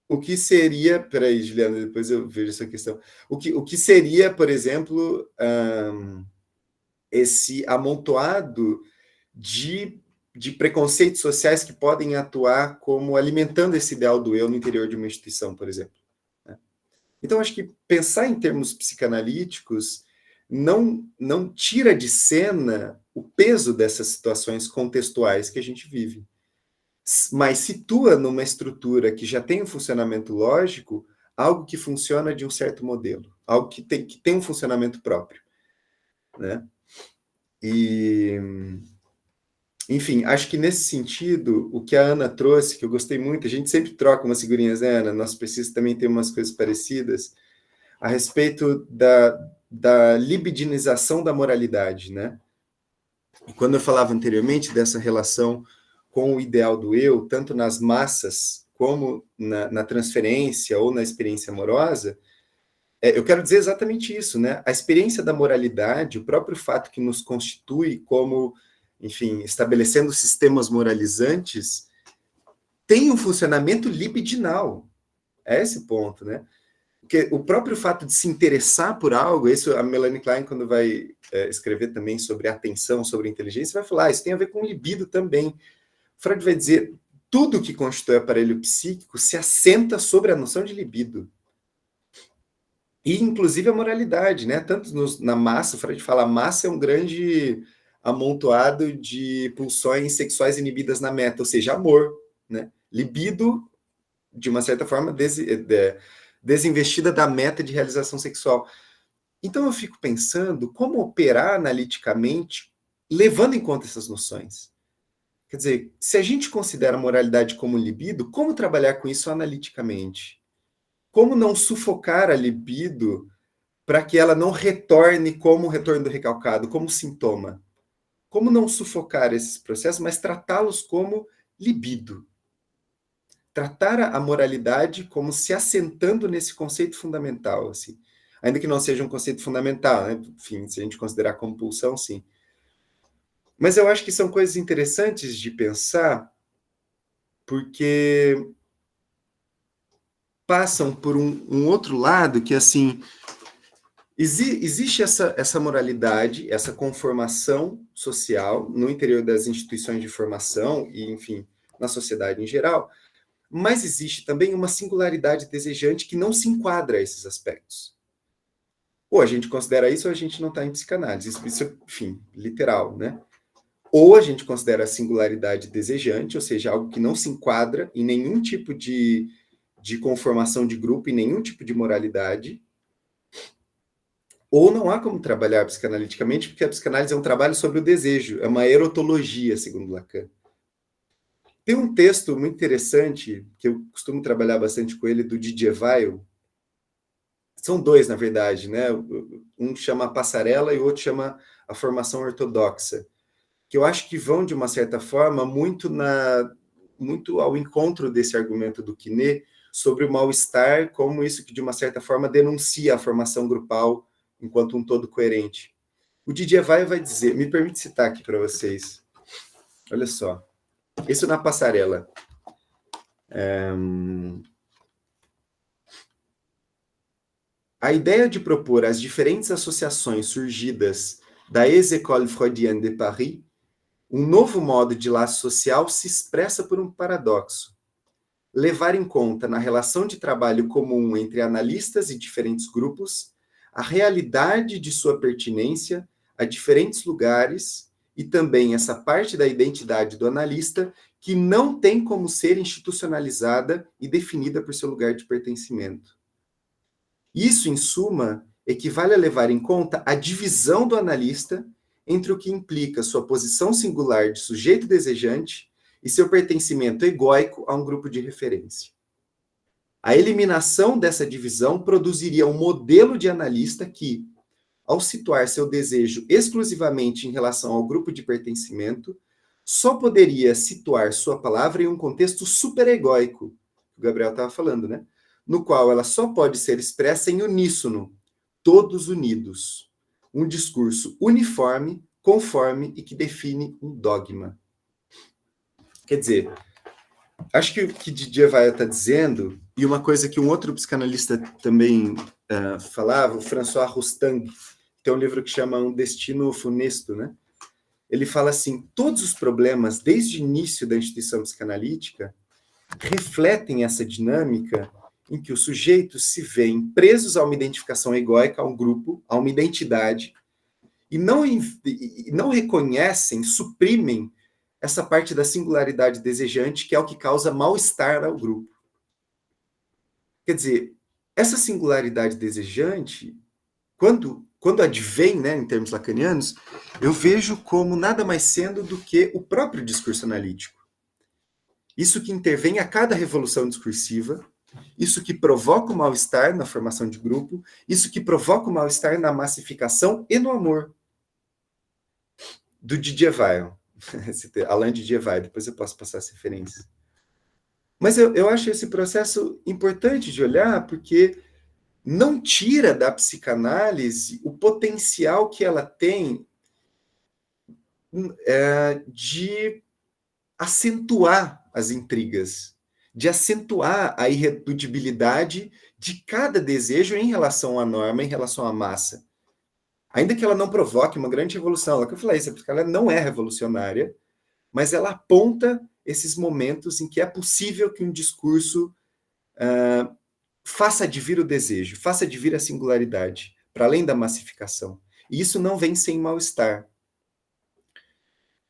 o que seria... Peraí, Juliana, depois eu vejo essa questão. O que seria, por exemplo, esse amontoado de preconceitos sociais que podem atuar como alimentando esse ideal do eu no interior de uma instituição, por exemplo. Então, acho que pensar em termos psicanalíticos não tira de cena o peso dessas situações contextuais que a gente vive, mas situa numa estrutura que já tem um funcionamento lógico, algo que funciona de um certo modelo, algo que tem um funcionamento próprio, né? E, enfim, acho que nesse sentido, o que a Ana trouxe, que eu gostei muito, a gente sempre troca umas figurinhas, né, Ana? Nós precisamos também ter umas coisas parecidas, a respeito da libidinização da moralidade, né? E quando eu falava anteriormente dessa relação com o ideal do eu, tanto nas massas como na transferência ou na experiência amorosa, eu quero dizer exatamente isso, né? A experiência da moralidade, o próprio fato que nos constitui como, enfim, estabelecendo sistemas moralizantes, tem um funcionamento libidinal. É esse ponto, né? Porque o próprio fato de se interessar por algo, isso a Melanie Klein, quando vai escrever também sobre atenção, sobre inteligência, vai falar, isso tem a ver com libido também. Freud vai dizer, tudo que constitui aparelho psíquico se assenta sobre a noção de libido. E, inclusive, a moralidade, né? Tanto na massa, Freud fala, a massa é um grande amontoado de pulsões sexuais inibidas na meta, ou seja, amor, né? Libido, de uma certa forma, desinvestida da meta de realização sexual. Então, eu fico pensando como operar analiticamente, levando em conta essas noções. Quer dizer, se a gente considera a moralidade como libido, como trabalhar com isso analiticamente? Como não sufocar a libido para que ela não retorne como o retorno do recalcado, como sintoma? Como não sufocar esses processos, mas tratá-los como libido? Tratar a moralidade como se assentando nesse conceito fundamental, assim. Ainda que não seja um conceito fundamental, né? Enfim, se a gente considerar como pulsão, sim. Mas eu acho que são coisas interessantes de pensar, porque passam por um outro lado que, assim, existe essa moralidade, essa conformação social no interior das instituições de formação e, enfim, na sociedade em geral, mas existe também uma singularidade desejante que não se enquadra a esses aspectos. Ou a gente considera isso ou a gente não está em psicanálise. Isso, enfim, literal, né? Ou a gente considera a singularidade desejante, ou seja, algo que não se enquadra em nenhum tipo de conformação de grupo, em nenhum tipo de moralidade, ou não há como trabalhar psicanaliticamente, porque a psicanálise é um trabalho sobre o desejo, é uma erotologia, segundo Lacan. Tem um texto muito interessante, que eu costumo trabalhar bastante com ele, do Didier Weil. São dois, na verdade, né? Um chama Passarela e o outro chama A Formação Ortodoxa, que eu acho que vão, de uma certa forma, muito muito ao encontro desse argumento do Quinet sobre o mal-estar, como isso que, de uma certa forma, denuncia a formação grupal enquanto um todo coerente. O Didier Weil vai dizer, me permite citar aqui para vocês, olha só, isso na passarela. A ideia de propor as diferentes associações surgidas da École Freudienne de Paris, um novo modo de laço social se expressa por um paradoxo. Levar em conta, na relação de trabalho comum entre analistas e diferentes grupos, a realidade de sua pertinência a diferentes lugares e também essa parte da identidade do analista que não tem como ser institucionalizada e definida por seu lugar de pertencimento. Isso, em suma, equivale a levar em conta a divisão do analista entre o que implica sua posição singular de sujeito desejante e seu pertencimento egóico a um grupo de referência. A eliminação dessa divisão produziria um modelo de analista que, ao situar seu desejo exclusivamente em relação ao grupo de pertencimento, só poderia situar sua palavra em um contexto superegóico, que o Gabriel estava falando, né? No qual ela só pode ser expressa em uníssono, todos unidos. Um discurso uniforme, conforme e que define um dogma. Quer dizer, acho que o que Didier Weil está dizendo, e uma coisa que um outro psicanalista também falava, o François Rostand, tem um livro que chama Um Destino Funesto, né? Ele fala assim, todos os problemas, desde o início da instituição psicanalítica, refletem essa dinâmica em que os sujeitos se veem presos a uma identificação egóica, a um grupo, a uma identidade, e não reconhecem, suprimem essa parte da singularidade desejante, que é o que causa mal-estar ao grupo. Quer dizer, essa singularidade desejante, quando advém, né, em termos lacanianos, eu vejo como nada mais sendo do que o próprio discurso analítico. Isso que intervém a cada revolução discursiva, isso que provoca o mal-estar na formação de grupo, isso que provoca o mal-estar na massificação e no amor. Do Didier Weil. Alain Didier Weil, depois eu posso passar as referências. Mas eu acho esse processo importante de olhar, porque não tira da psicanálise o potencial que ela tem de acentuar as intrigas, de acentuar a irredutibilidade de cada desejo em relação à norma, em relação à massa. Ainda que ela não provoque uma grande revolução, ela que eu falei, essa psicanálise não é revolucionária, mas ela aponta esses momentos em que é possível que um discurso faça advir o desejo, faça advir a singularidade, para além da massificação. E isso não vem sem mal-estar.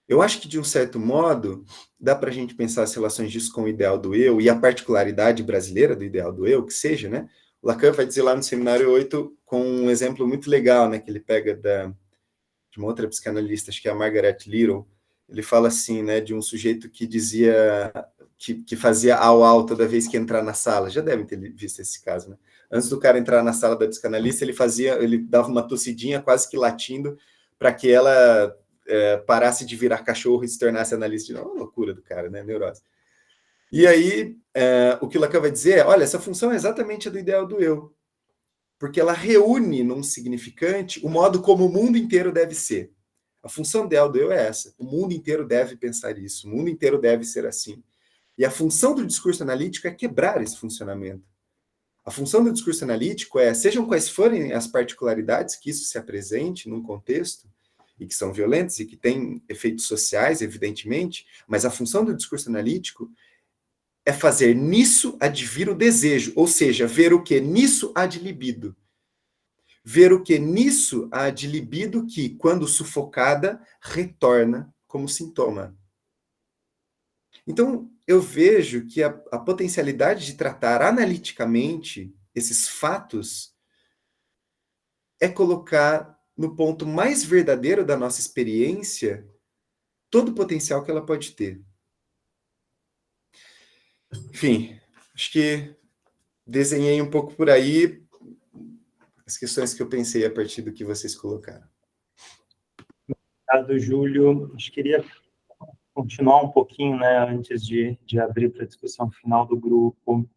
Eu acho que, de um certo modo, dá para a gente pensar as relações disso com o ideal do eu e a particularidade brasileira do ideal do eu, que seja, né? O Lacan vai dizer lá no Seminário 8, com um exemplo muito legal, né, que ele pega de uma outra psicanalista, acho que é a Margaret Little. Ele fala assim, né, de um sujeito que dizia, que fazia au toda vez que entrar na sala. Já devem ter visto esse caso, né? Antes do cara entrar na sala da psicanalista, ele dava uma tossidinha, quase que latindo, para que ela parasse de virar cachorro e se tornasse analista de novo. Uma loucura do cara, né? Neurose. E aí, o que o Lacan vai dizer é, olha, essa função é exatamente a do ideal do eu, porque ela reúne num significante o modo como o mundo inteiro deve ser. A função ideal do eu é essa. O mundo inteiro deve pensar isso. O mundo inteiro deve ser assim. E a função do discurso analítico é quebrar esse funcionamento. A função do discurso analítico é, sejam quais forem as particularidades que isso se apresente num contexto, e que são violentas e que têm efeitos sociais, evidentemente, mas a função do discurso analítico é fazer nisso advir o desejo, ou seja, ver o que nisso há de libido. Ver o que nisso há de libido que, quando sufocada, retorna como sintoma. Então, eu vejo que a potencialidade de tratar analiticamente esses fatos é colocar no ponto mais verdadeiro da nossa experiência todo o potencial que ela pode ter. Enfim, acho que desenhei um pouco por aí as questões que eu pensei a partir do que vocês colocaram. Obrigado, Júlio. Acho que queria continuar um pouquinho, né, antes de abrir para a discussão final do grupo.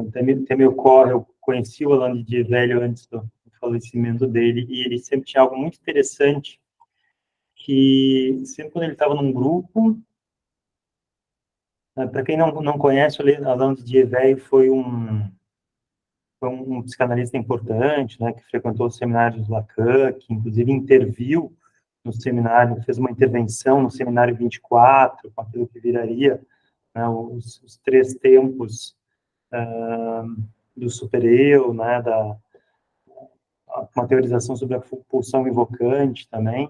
Até me ocorre, eu conheci o Alain Didier velho antes do falecimento dele, e ele sempre tinha algo muito interessante, que sempre quando ele estava num grupo, para quem não conhece, o Alain Didier velho foi um psicanalista importante, né, que frequentou os seminários Lacan, que inclusive interviu no seminário, fez uma intervenção no seminário 24, com aquilo que viraria, né, os 3 tempos do supereu, né, uma teorização sobre a pulsão invocante também,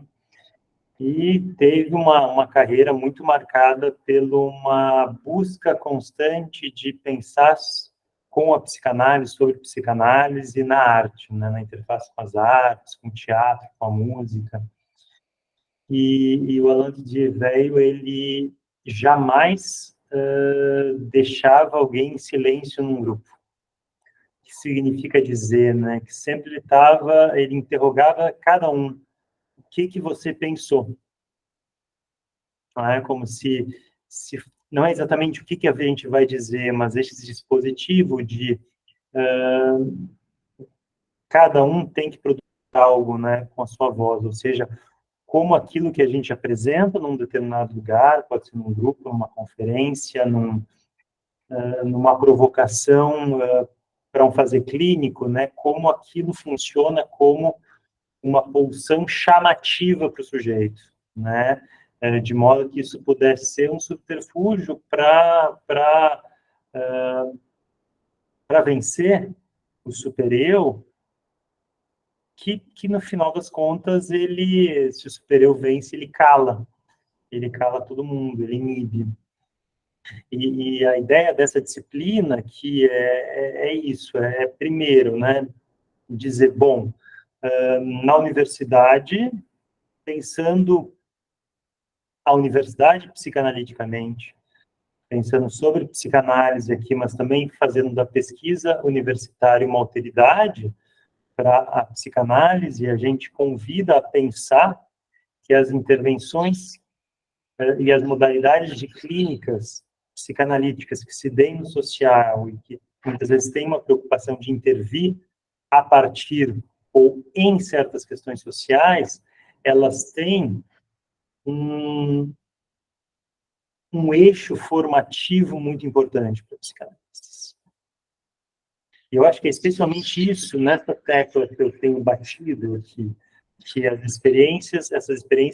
e teve uma carreira muito marcada por uma busca constante de pensar com a psicanálise, sobre psicanálise e na arte, né, na interface com as artes, com o teatro, com a música. E o Alain Didier velho, ele jamais deixava alguém em silêncio num grupo. O que significa dizer, né, que sempre ele interrogava cada um. O que você pensou? Não é como se não é exatamente o que a gente vai dizer, mas esse dispositivo de cada um tem que produzir algo, né, com a sua voz, ou seja, como aquilo que a gente apresenta num determinado lugar, pode ser num grupo, numa conferência, numa provocação para um fazer clínico, né, como aquilo funciona como uma pulsão chamativa para o sujeito, né, de modo que isso pudesse ser um subterfúgio para vencer o supereu, que no final das contas, se o supereu vence, ele cala todo mundo, ele inibe. E a ideia dessa disciplina que é isso, primeiro, né, dizer, bom, na universidade, pensando a universidade psicanaliticamente, pensando sobre psicanálise aqui, mas também fazendo da pesquisa universitária uma alteridade para a psicanálise, a gente convida a pensar que as intervenções e as modalidades de clínicas psicanalíticas que se deem no social e que muitas vezes têm uma preocupação de intervir a partir ou em certas questões sociais, elas têm um eixo formativo muito importante para psicanalistas. E eu acho que é especialmente isso, nessa tecla que eu tenho batido aqui, que essas experiências,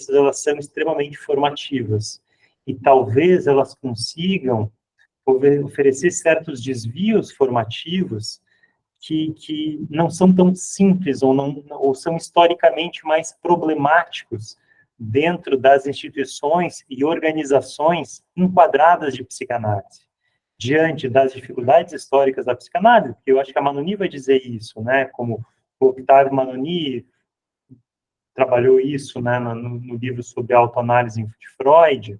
elas são extremamente formativas. E talvez elas consigam oferecer certos desvios formativos que não são tão simples ou são historicamente mais problemáticos dentro das instituições e organizações enquadradas de psicanálise, diante das dificuldades históricas da psicanálise, porque eu acho que a Manoni vai dizer isso, né, como o Octavio Manoni trabalhou isso, né, no livro sobre a autoanálise de Freud,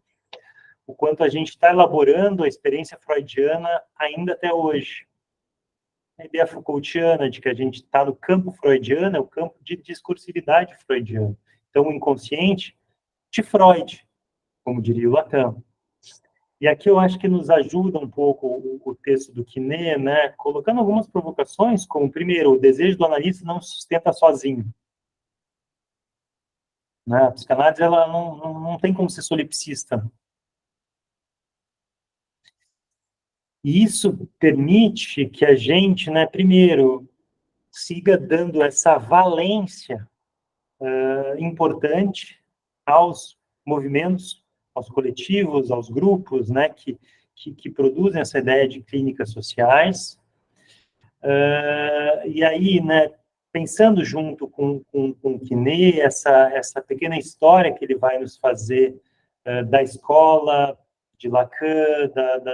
o quanto a gente está elaborando a experiência freudiana ainda até hoje. A ideia Foucaultiana de que a gente está no campo freudiano é o campo de discursividade freudiana. Então, o inconsciente de Freud, como diria o Lacan. E aqui eu acho que nos ajuda um pouco o texto do Quinet, né, colocando algumas provocações, como, primeiro, o desejo do analista não se sustenta sozinho. Né? A psicanálise ela não tem como ser solipsista. E isso permite que a gente, né, primeiro, siga dando essa valência importante aos movimentos, aos coletivos, aos grupos, né, que produzem essa ideia de clínicas sociais. E aí, né, pensando junto com o Quinet, essa pequena história que ele vai nos fazer da escola de Lacan,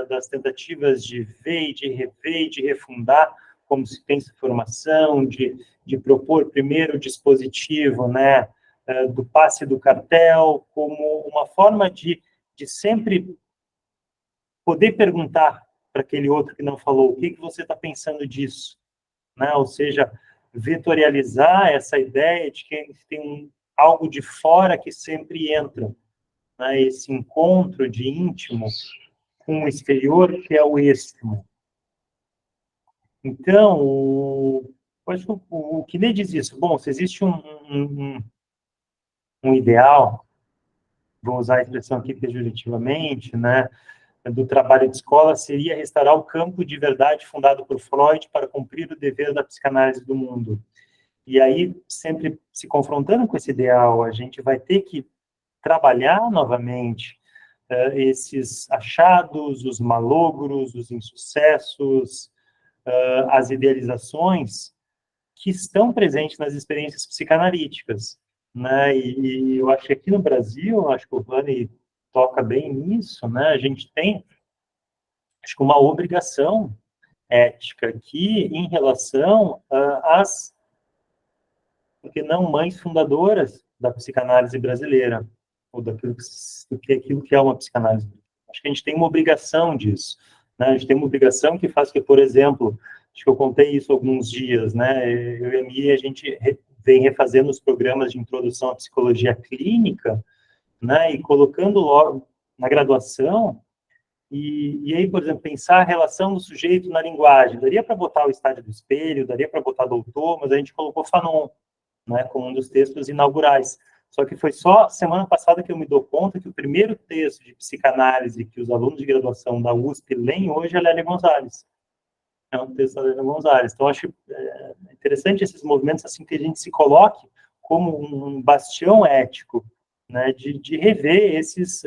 das tentativas de ver e de rever e de refundar como se pensa formação, de propor primeiro o dispositivo, né, do passe do cartel, como uma forma de sempre poder perguntar para aquele outro que não falou, o que você está pensando disso? Né? Ou seja, vetorializar essa ideia de que tem algo de fora que sempre entra. né, esse encontro de íntimo com o exterior, que é o êxtimo. Então, acho que o Quinet diz isso. Bom, se existe um ideal, vou usar a expressão aqui pejorativamente, né, do trabalho de escola, seria restaurar o campo de verdade fundado por Freud para cumprir o dever da psicanálise do mundo. E aí, sempre se confrontando com esse ideal, a gente vai ter que trabalhar novamente esses achados, os malogros, os insucessos, as idealizações que estão presentes nas experiências psicanalíticas, né? E eu acho que aqui no Brasil, acho que o Rani toca bem nisso, né? A gente tem, acho que uma obrigação ética aqui em relação às, porque não mães fundadoras da psicanálise brasileira, ou daquilo que é uma psicanálise. Acho que a gente tem uma obrigação disso, né? A gente tem uma obrigação que faz que, por exemplo, acho que eu contei isso alguns dias, né? Eu e a Mia, a gente vem refazendo os programas de introdução à psicologia clínica, né? E colocando logo na graduação, e aí, por exemplo, pensar a relação do sujeito na linguagem. Daria para botar o Estádio do Espelho, daria para botar Doutor, mas a gente colocou Fanon, né, como um dos textos inaugurais. Só que foi só semana passada que eu me dou conta que o primeiro texto de psicanálise que os alunos de graduação da USP leem hoje é Lélia Gonzalez. É um texto da Lélia Gonzalez. Então, acho interessante esses movimentos, assim, que a gente se coloque como um bastião ético, né, de rever esses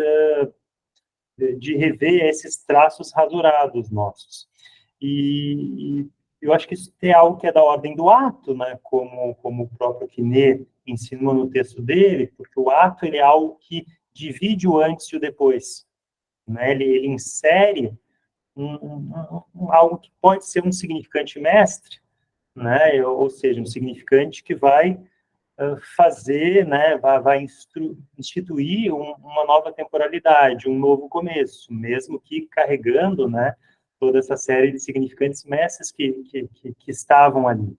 traços rasurados nossos. E eu acho que isso é algo que é da ordem do ato, né, como o próprio Quinet ensinou no texto dele, porque o ato ele é algo que divide o antes e o depois, né? Ele insere algo que pode ser um significante mestre, né? Ou seja, um significante que vai fazer, né, vai instituir uma nova temporalidade, um novo começo, mesmo que carregando, né, toda essa série de significantes mestres que estavam ali.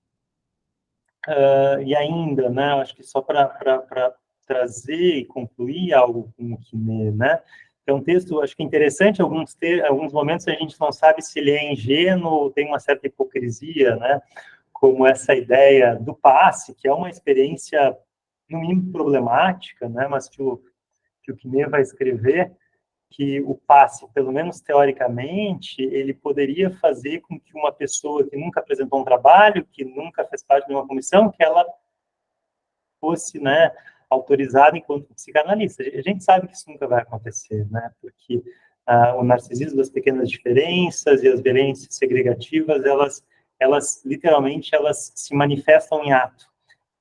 E ainda, né, acho que só para trazer e concluir algo com o Quinet, né, é um texto, acho que interessante, alguns momentos a gente não sabe se ele é ingênuo ou tem uma certa hipocrisia, né, como essa ideia do passe, que é uma experiência, no mínimo, problemática, né, mas que o Quinet vai escrever, que o passe, pelo menos teoricamente, ele poderia fazer com que uma pessoa que nunca apresentou um trabalho, que nunca fez parte de uma comissão, que ela fosse, né, autorizada enquanto psicanalista. A gente sabe que isso nunca vai acontecer, né, porque o narcisismo das pequenas diferenças e as violências segregativas, elas literalmente, elas se manifestam em ato,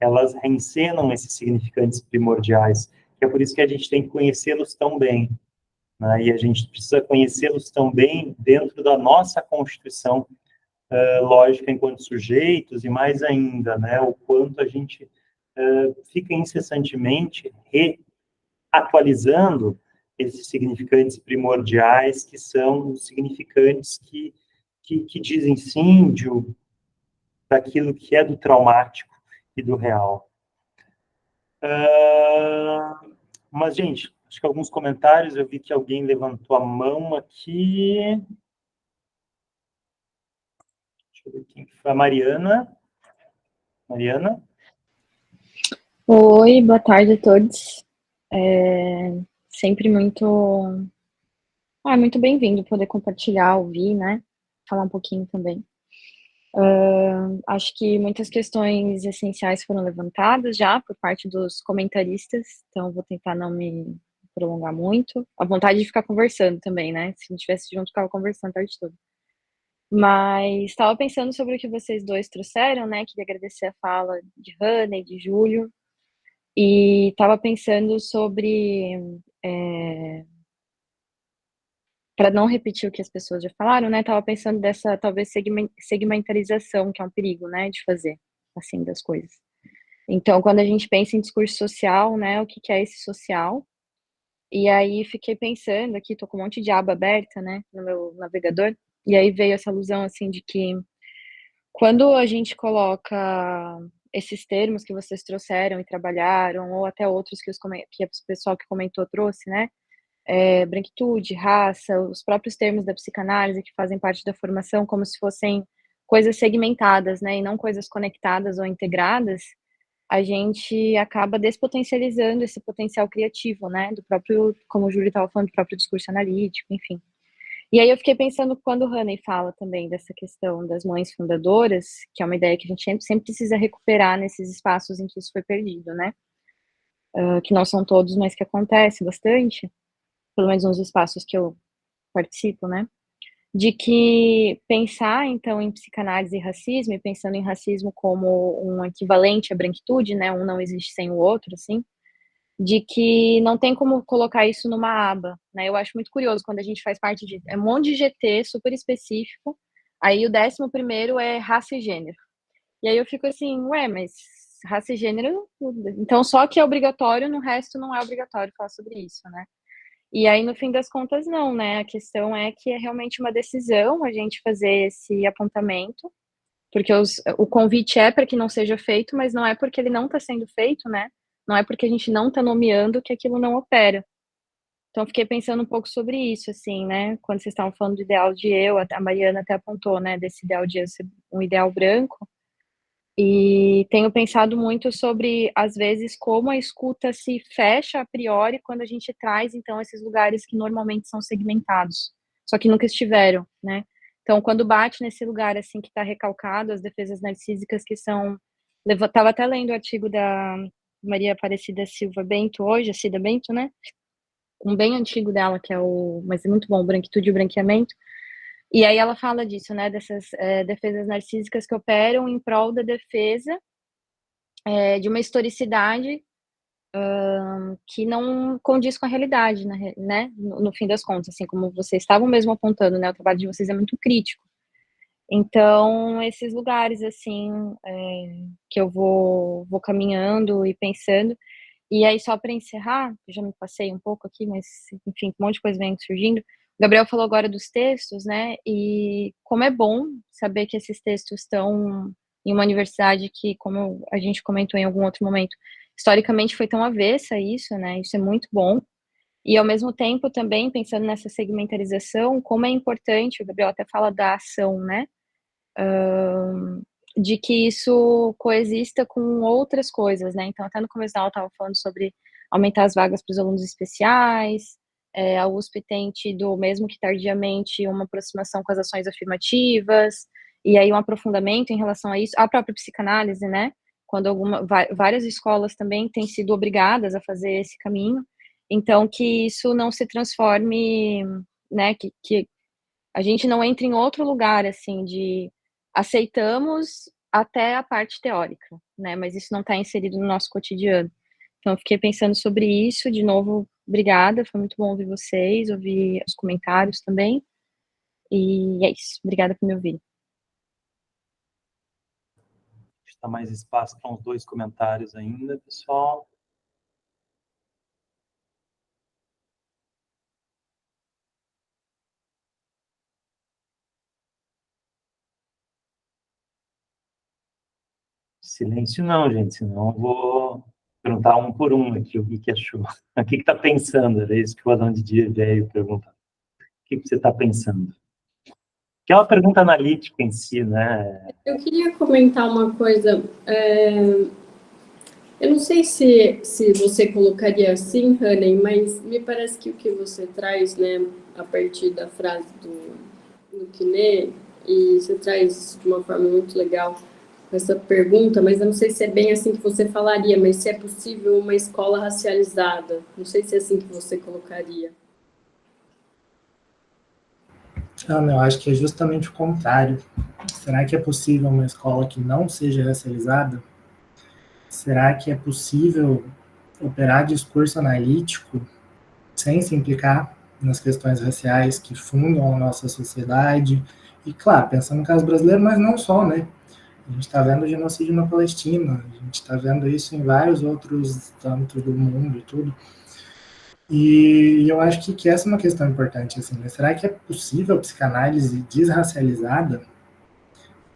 elas reencenam esses significantes primordiais, que é por isso que a gente tem que conhecê-los tão bem, né? E a gente precisa conhecê-los tão bem dentro da nossa constituição lógica enquanto sujeitos, e mais ainda, né, o quanto a gente fica incessantemente reatualizando esses significantes primordiais, que são os significantes que dizem sim daquilo que é do traumático e do real. Mas, gente, acho que alguns comentários, eu vi que alguém levantou a mão aqui. Deixa eu ver quem foi. A Mariana. Mariana? Oi, boa tarde a todos. Sempre muito bem-vindo poder compartilhar, ouvir, né? Falar um pouquinho também. Acho que muitas questões essenciais foram levantadas já por parte dos comentaristas, então vou tentar não me prolongar muito. A vontade de ficar conversando também, né? Se não estivesse junto, ficava conversando a tarde toda. Mas estava pensando sobre o que vocês dois trouxeram, né? Queria agradecer a fala de Hannah e de Júlio. E estava pensando sobre, para não repetir o que as pessoas já falaram, né? Estava pensando dessa, talvez, segmentarização, que é um perigo, né? De fazer, assim, das coisas. Então, quando a gente pensa em discurso social, né? O que é esse social? E aí fiquei pensando aqui, tô com um monte de aba aberta, né? No meu navegador. E aí veio essa alusão, assim, de que quando a gente coloca esses termos que vocês trouxeram e trabalharam, ou até outros que o pessoal que comentou trouxe, né? Branquitude, raça, os próprios termos da psicanálise que fazem parte da formação, como se fossem coisas segmentadas, né, e não coisas conectadas ou integradas, a gente acaba despotencializando esse potencial criativo, né, do próprio, como o Júlio estava falando, do próprio discurso analítico, enfim. E aí eu fiquei pensando quando o Haney fala também dessa questão das mães fundadoras, que é uma ideia que a gente sempre precisa recuperar nesses espaços em que isso foi perdido, né, que não são todos, mas que acontece bastante, pelo menos nos espaços que eu participo, né, de que pensar, então, em psicanálise e racismo, e pensando em racismo como um equivalente à branquitude, né, um não existe sem o outro, assim, de que não tem como colocar isso numa aba, né, eu acho muito curioso quando a gente faz parte de um monte de GT super específico, aí o 11º é raça e gênero, e aí eu fico assim, ué, mas raça e gênero, então só que é obrigatório, no resto não é obrigatório falar sobre isso, né. E aí, no fim das contas, não, né? A questão é que é realmente uma decisão a gente fazer esse apontamento, porque o convite é para que não seja feito, mas não é porque ele não está sendo feito, né? Não é porque a gente não está nomeando que aquilo não opera. Então, fiquei pensando um pouco sobre isso, assim, né? Quando vocês estavam falando do ideal de eu, a Mariana até apontou, né? Desse ideal de eu ser um ideal branco. E tenho pensado muito sobre, às vezes, como a escuta se fecha a priori quando a gente traz, então, esses lugares que normalmente são segmentados, só que nunca estiveram, né? Então, quando bate nesse lugar, assim, que está recalcado, as defesas narcísicas que são... Estava até lendo o artigo da Maria Aparecida Silva Bento hoje, a Cida Bento, né? Um bem antigo dela, que é mas é muito bom, Branquitude e o Branqueamento. E aí ela fala disso, né, dessas defesas narcísicas que operam em prol da defesa de uma historicidade que não condiz com a realidade, né, no fim das contas, assim, como vocês estavam mesmo apontando, né, o trabalho de vocês é muito crítico. Então, esses lugares, assim, que eu vou caminhando e pensando, e aí só para encerrar, eu já me passei um pouco aqui, mas, enfim, um monte de coisa vem surgindo. O Gabriel falou agora dos textos, né, e como é bom saber que esses textos estão em uma universidade que, como a gente comentou em algum outro momento, historicamente foi tão avessa a isso, né, isso é muito bom. E, ao mesmo tempo, também, pensando nessa segmentarização, como é importante, o Gabriel até fala da ação, né, de que isso coexista com outras coisas, né, então até no começo da aula eu estava falando sobre aumentar as vagas para os alunos especiais, a USP tem tido, mesmo que tardiamente, uma aproximação com as ações afirmativas, e aí um aprofundamento em relação a isso, a própria psicanálise, né, quando várias escolas também têm sido obrigadas a fazer esse caminho, então que isso não se transforme, né, que a gente não entre em outro lugar, assim, de aceitamos até a parte teórica, né, mas isso não está inserido no nosso cotidiano. Então, eu fiquei pensando sobre isso, de novo, obrigada, foi muito bom ouvir vocês, ouvir os comentários também, e é isso, obrigada por me ouvir. Está mais espaço para uns 2 comentários ainda, pessoal. Silêncio não, gente, senão eu vou perguntar um por um aqui o que achou. O que está pensando? É isso que o Adão de Dia veio perguntar. O que você está pensando? Que é uma pergunta analítica em si, né? Eu queria comentar uma coisa. Eu não sei se você colocaria assim, Haney, mas me parece que o que você traz, né, a partir da frase do Quinet, e você traz isso de uma forma muito legal, essa pergunta, mas eu não sei se é bem assim que você falaria, mas se é possível uma escola racializada. Não sei se é assim que você colocaria. Não, eu acho que é justamente o contrário. Será que é possível uma escola que não seja racializada? Será que é possível operar discurso analítico sem se implicar nas questões raciais que fundam a nossa sociedade? E, claro, pensando no caso brasileiro, mas não só, né? A gente está vendo o genocídio na Palestina, a gente está vendo isso em vários outros âmbitos do mundo e tudo. E eu acho que essa é uma questão importante, assim, né? Será que é possível a psicanálise desracializada?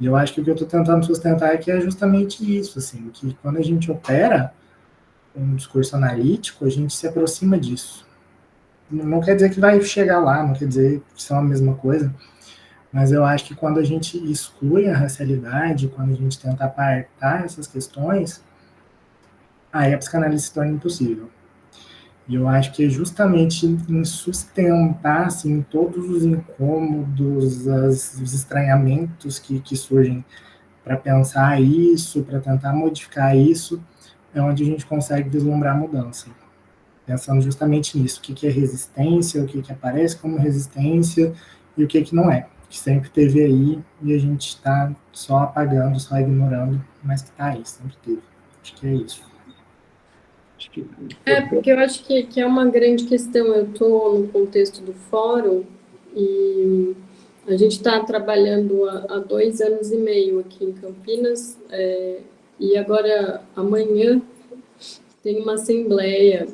E eu acho que o que eu estou tentando sustentar aqui é justamente isso, assim, que quando a gente opera um discurso analítico, a gente se aproxima disso. Não quer dizer que vai chegar lá, não quer dizer que são a mesma coisa, mas eu acho que quando a gente exclui a racialidade, quando a gente tenta apartar essas questões, aí a psicanálise se torna impossível. E eu acho que é justamente em sustentar assim, todos os incômodos, os estranhamentos que surgem para pensar isso, para tentar modificar isso, é onde a gente consegue vislumbrar a mudança. Pensando justamente nisso, o que é resistência, o que aparece como resistência e o que não é, que sempre teve aí e a gente está só apagando, só ignorando, mas que está aí, sempre teve. Acho que é isso. Porque eu acho que é uma grande questão. Eu estou no contexto do fórum e a gente está trabalhando há 2 anos e meio aqui em Campinas, e agora, amanhã, tem uma assembleia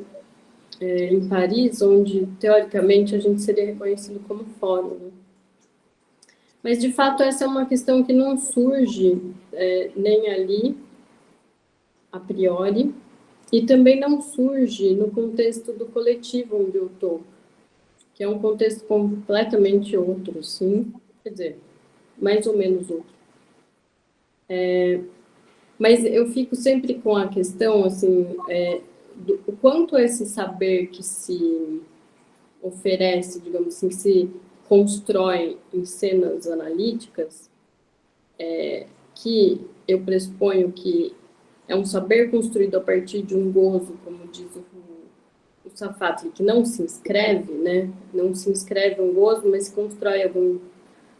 em Paris, onde, teoricamente, a gente seria reconhecido como fórum, né? Mas, de fato, essa é uma questão que não surge nem ali, a priori, e também não surge no contexto do coletivo onde eu estou, que é um contexto completamente outro, sim, quer dizer, mais ou menos outro. Mas eu fico sempre com a questão, assim, o quanto esse saber que se oferece, digamos assim, que se constrói em cenas analíticas, que eu pressuponho que é um saber construído a partir de um gozo, como diz o Safatli, que não se inscreve, né? Não se inscreve um gozo, mas se constrói algum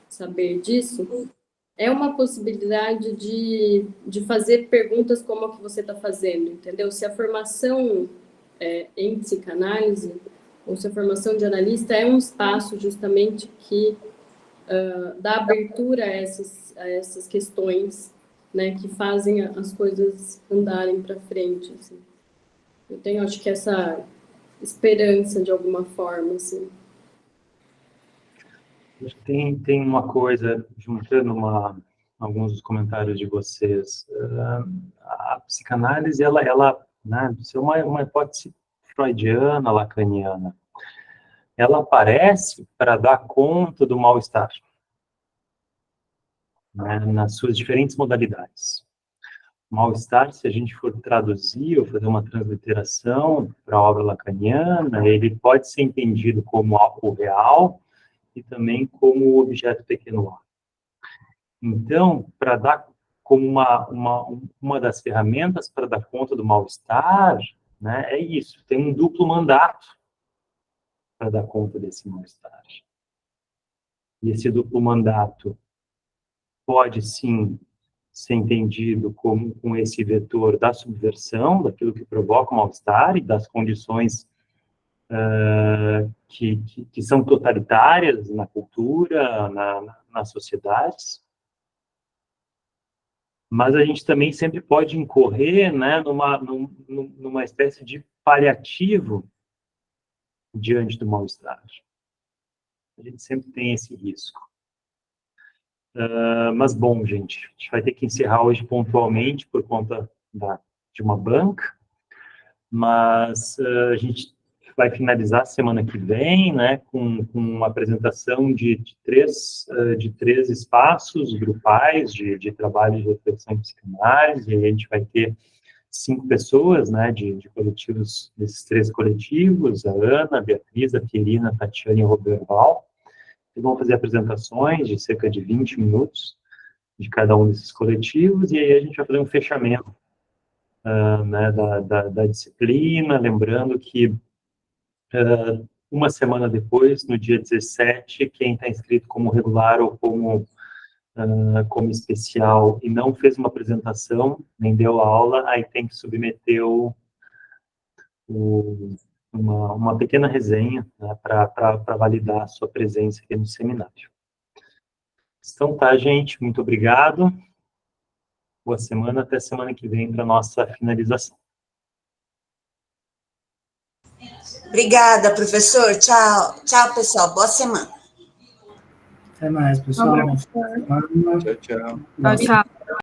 saber disso, é uma possibilidade de fazer perguntas como a que você está fazendo, entendeu? Se a formação em psicanálise, ou se a formação de analista é um espaço justamente que dá abertura a essas questões, né, que fazem as coisas andarem para frente, assim. Eu tenho, acho que, essa esperança de alguma forma, assim. Tem uma coisa, juntando alguns dos comentários de vocês. A psicanálise, ela né, é uma hipótese freudiana, lacaniana. Ela aparece para dar conta do mal-estar, né, nas suas diferentes modalidades. Mal-estar, se a gente for traduzir ou fazer uma transliteração para a obra lacaniana, ele pode ser entendido como algo real e também como objeto pequeno. Então, para dar como uma das ferramentas para dar conta do mal-estar, né, é isso, tem um duplo mandato para dar conta desse mal-estar. E esse duplo mandato pode, sim, ser entendido como com esse vetor da subversão, daquilo que provoca o mal-estar e das condições que são totalitárias na cultura, nas sociedades. Mas a gente também sempre pode incorrer, né, numa espécie de paliativo diante do mal-estar. A gente sempre tem esse risco. Mas, bom, gente, a gente vai ter que encerrar hoje pontualmente por conta de uma banca, mas a gente vai finalizar semana que vem, né, com uma apresentação de três espaços grupais de trabalho de reflexão e psicanálise, e aí a gente vai ter 5 pessoas, né, de coletivos, desses 3 coletivos, a Ana, a Beatriz, a Pierina, a Tatiana e o Roberval, que vão fazer apresentações de cerca de 20 minutos de cada um desses coletivos, e aí a gente vai fazer um fechamento né, da disciplina, lembrando que uma semana depois, no dia 17, quem está inscrito como regular ou como especial e não fez uma apresentação, nem deu aula, aí tem que submeter uma pequena resenha, né, para validar a sua presença aqui no seminário. Então tá, gente, muito obrigado. Boa semana, até semana que vem para a nossa finalização. Obrigada, professor. Tchau. Tchau, pessoal. Boa semana. Até mais, pessoal. Um abraço. Tchau, tchau. Nossa. Tchau, tchau.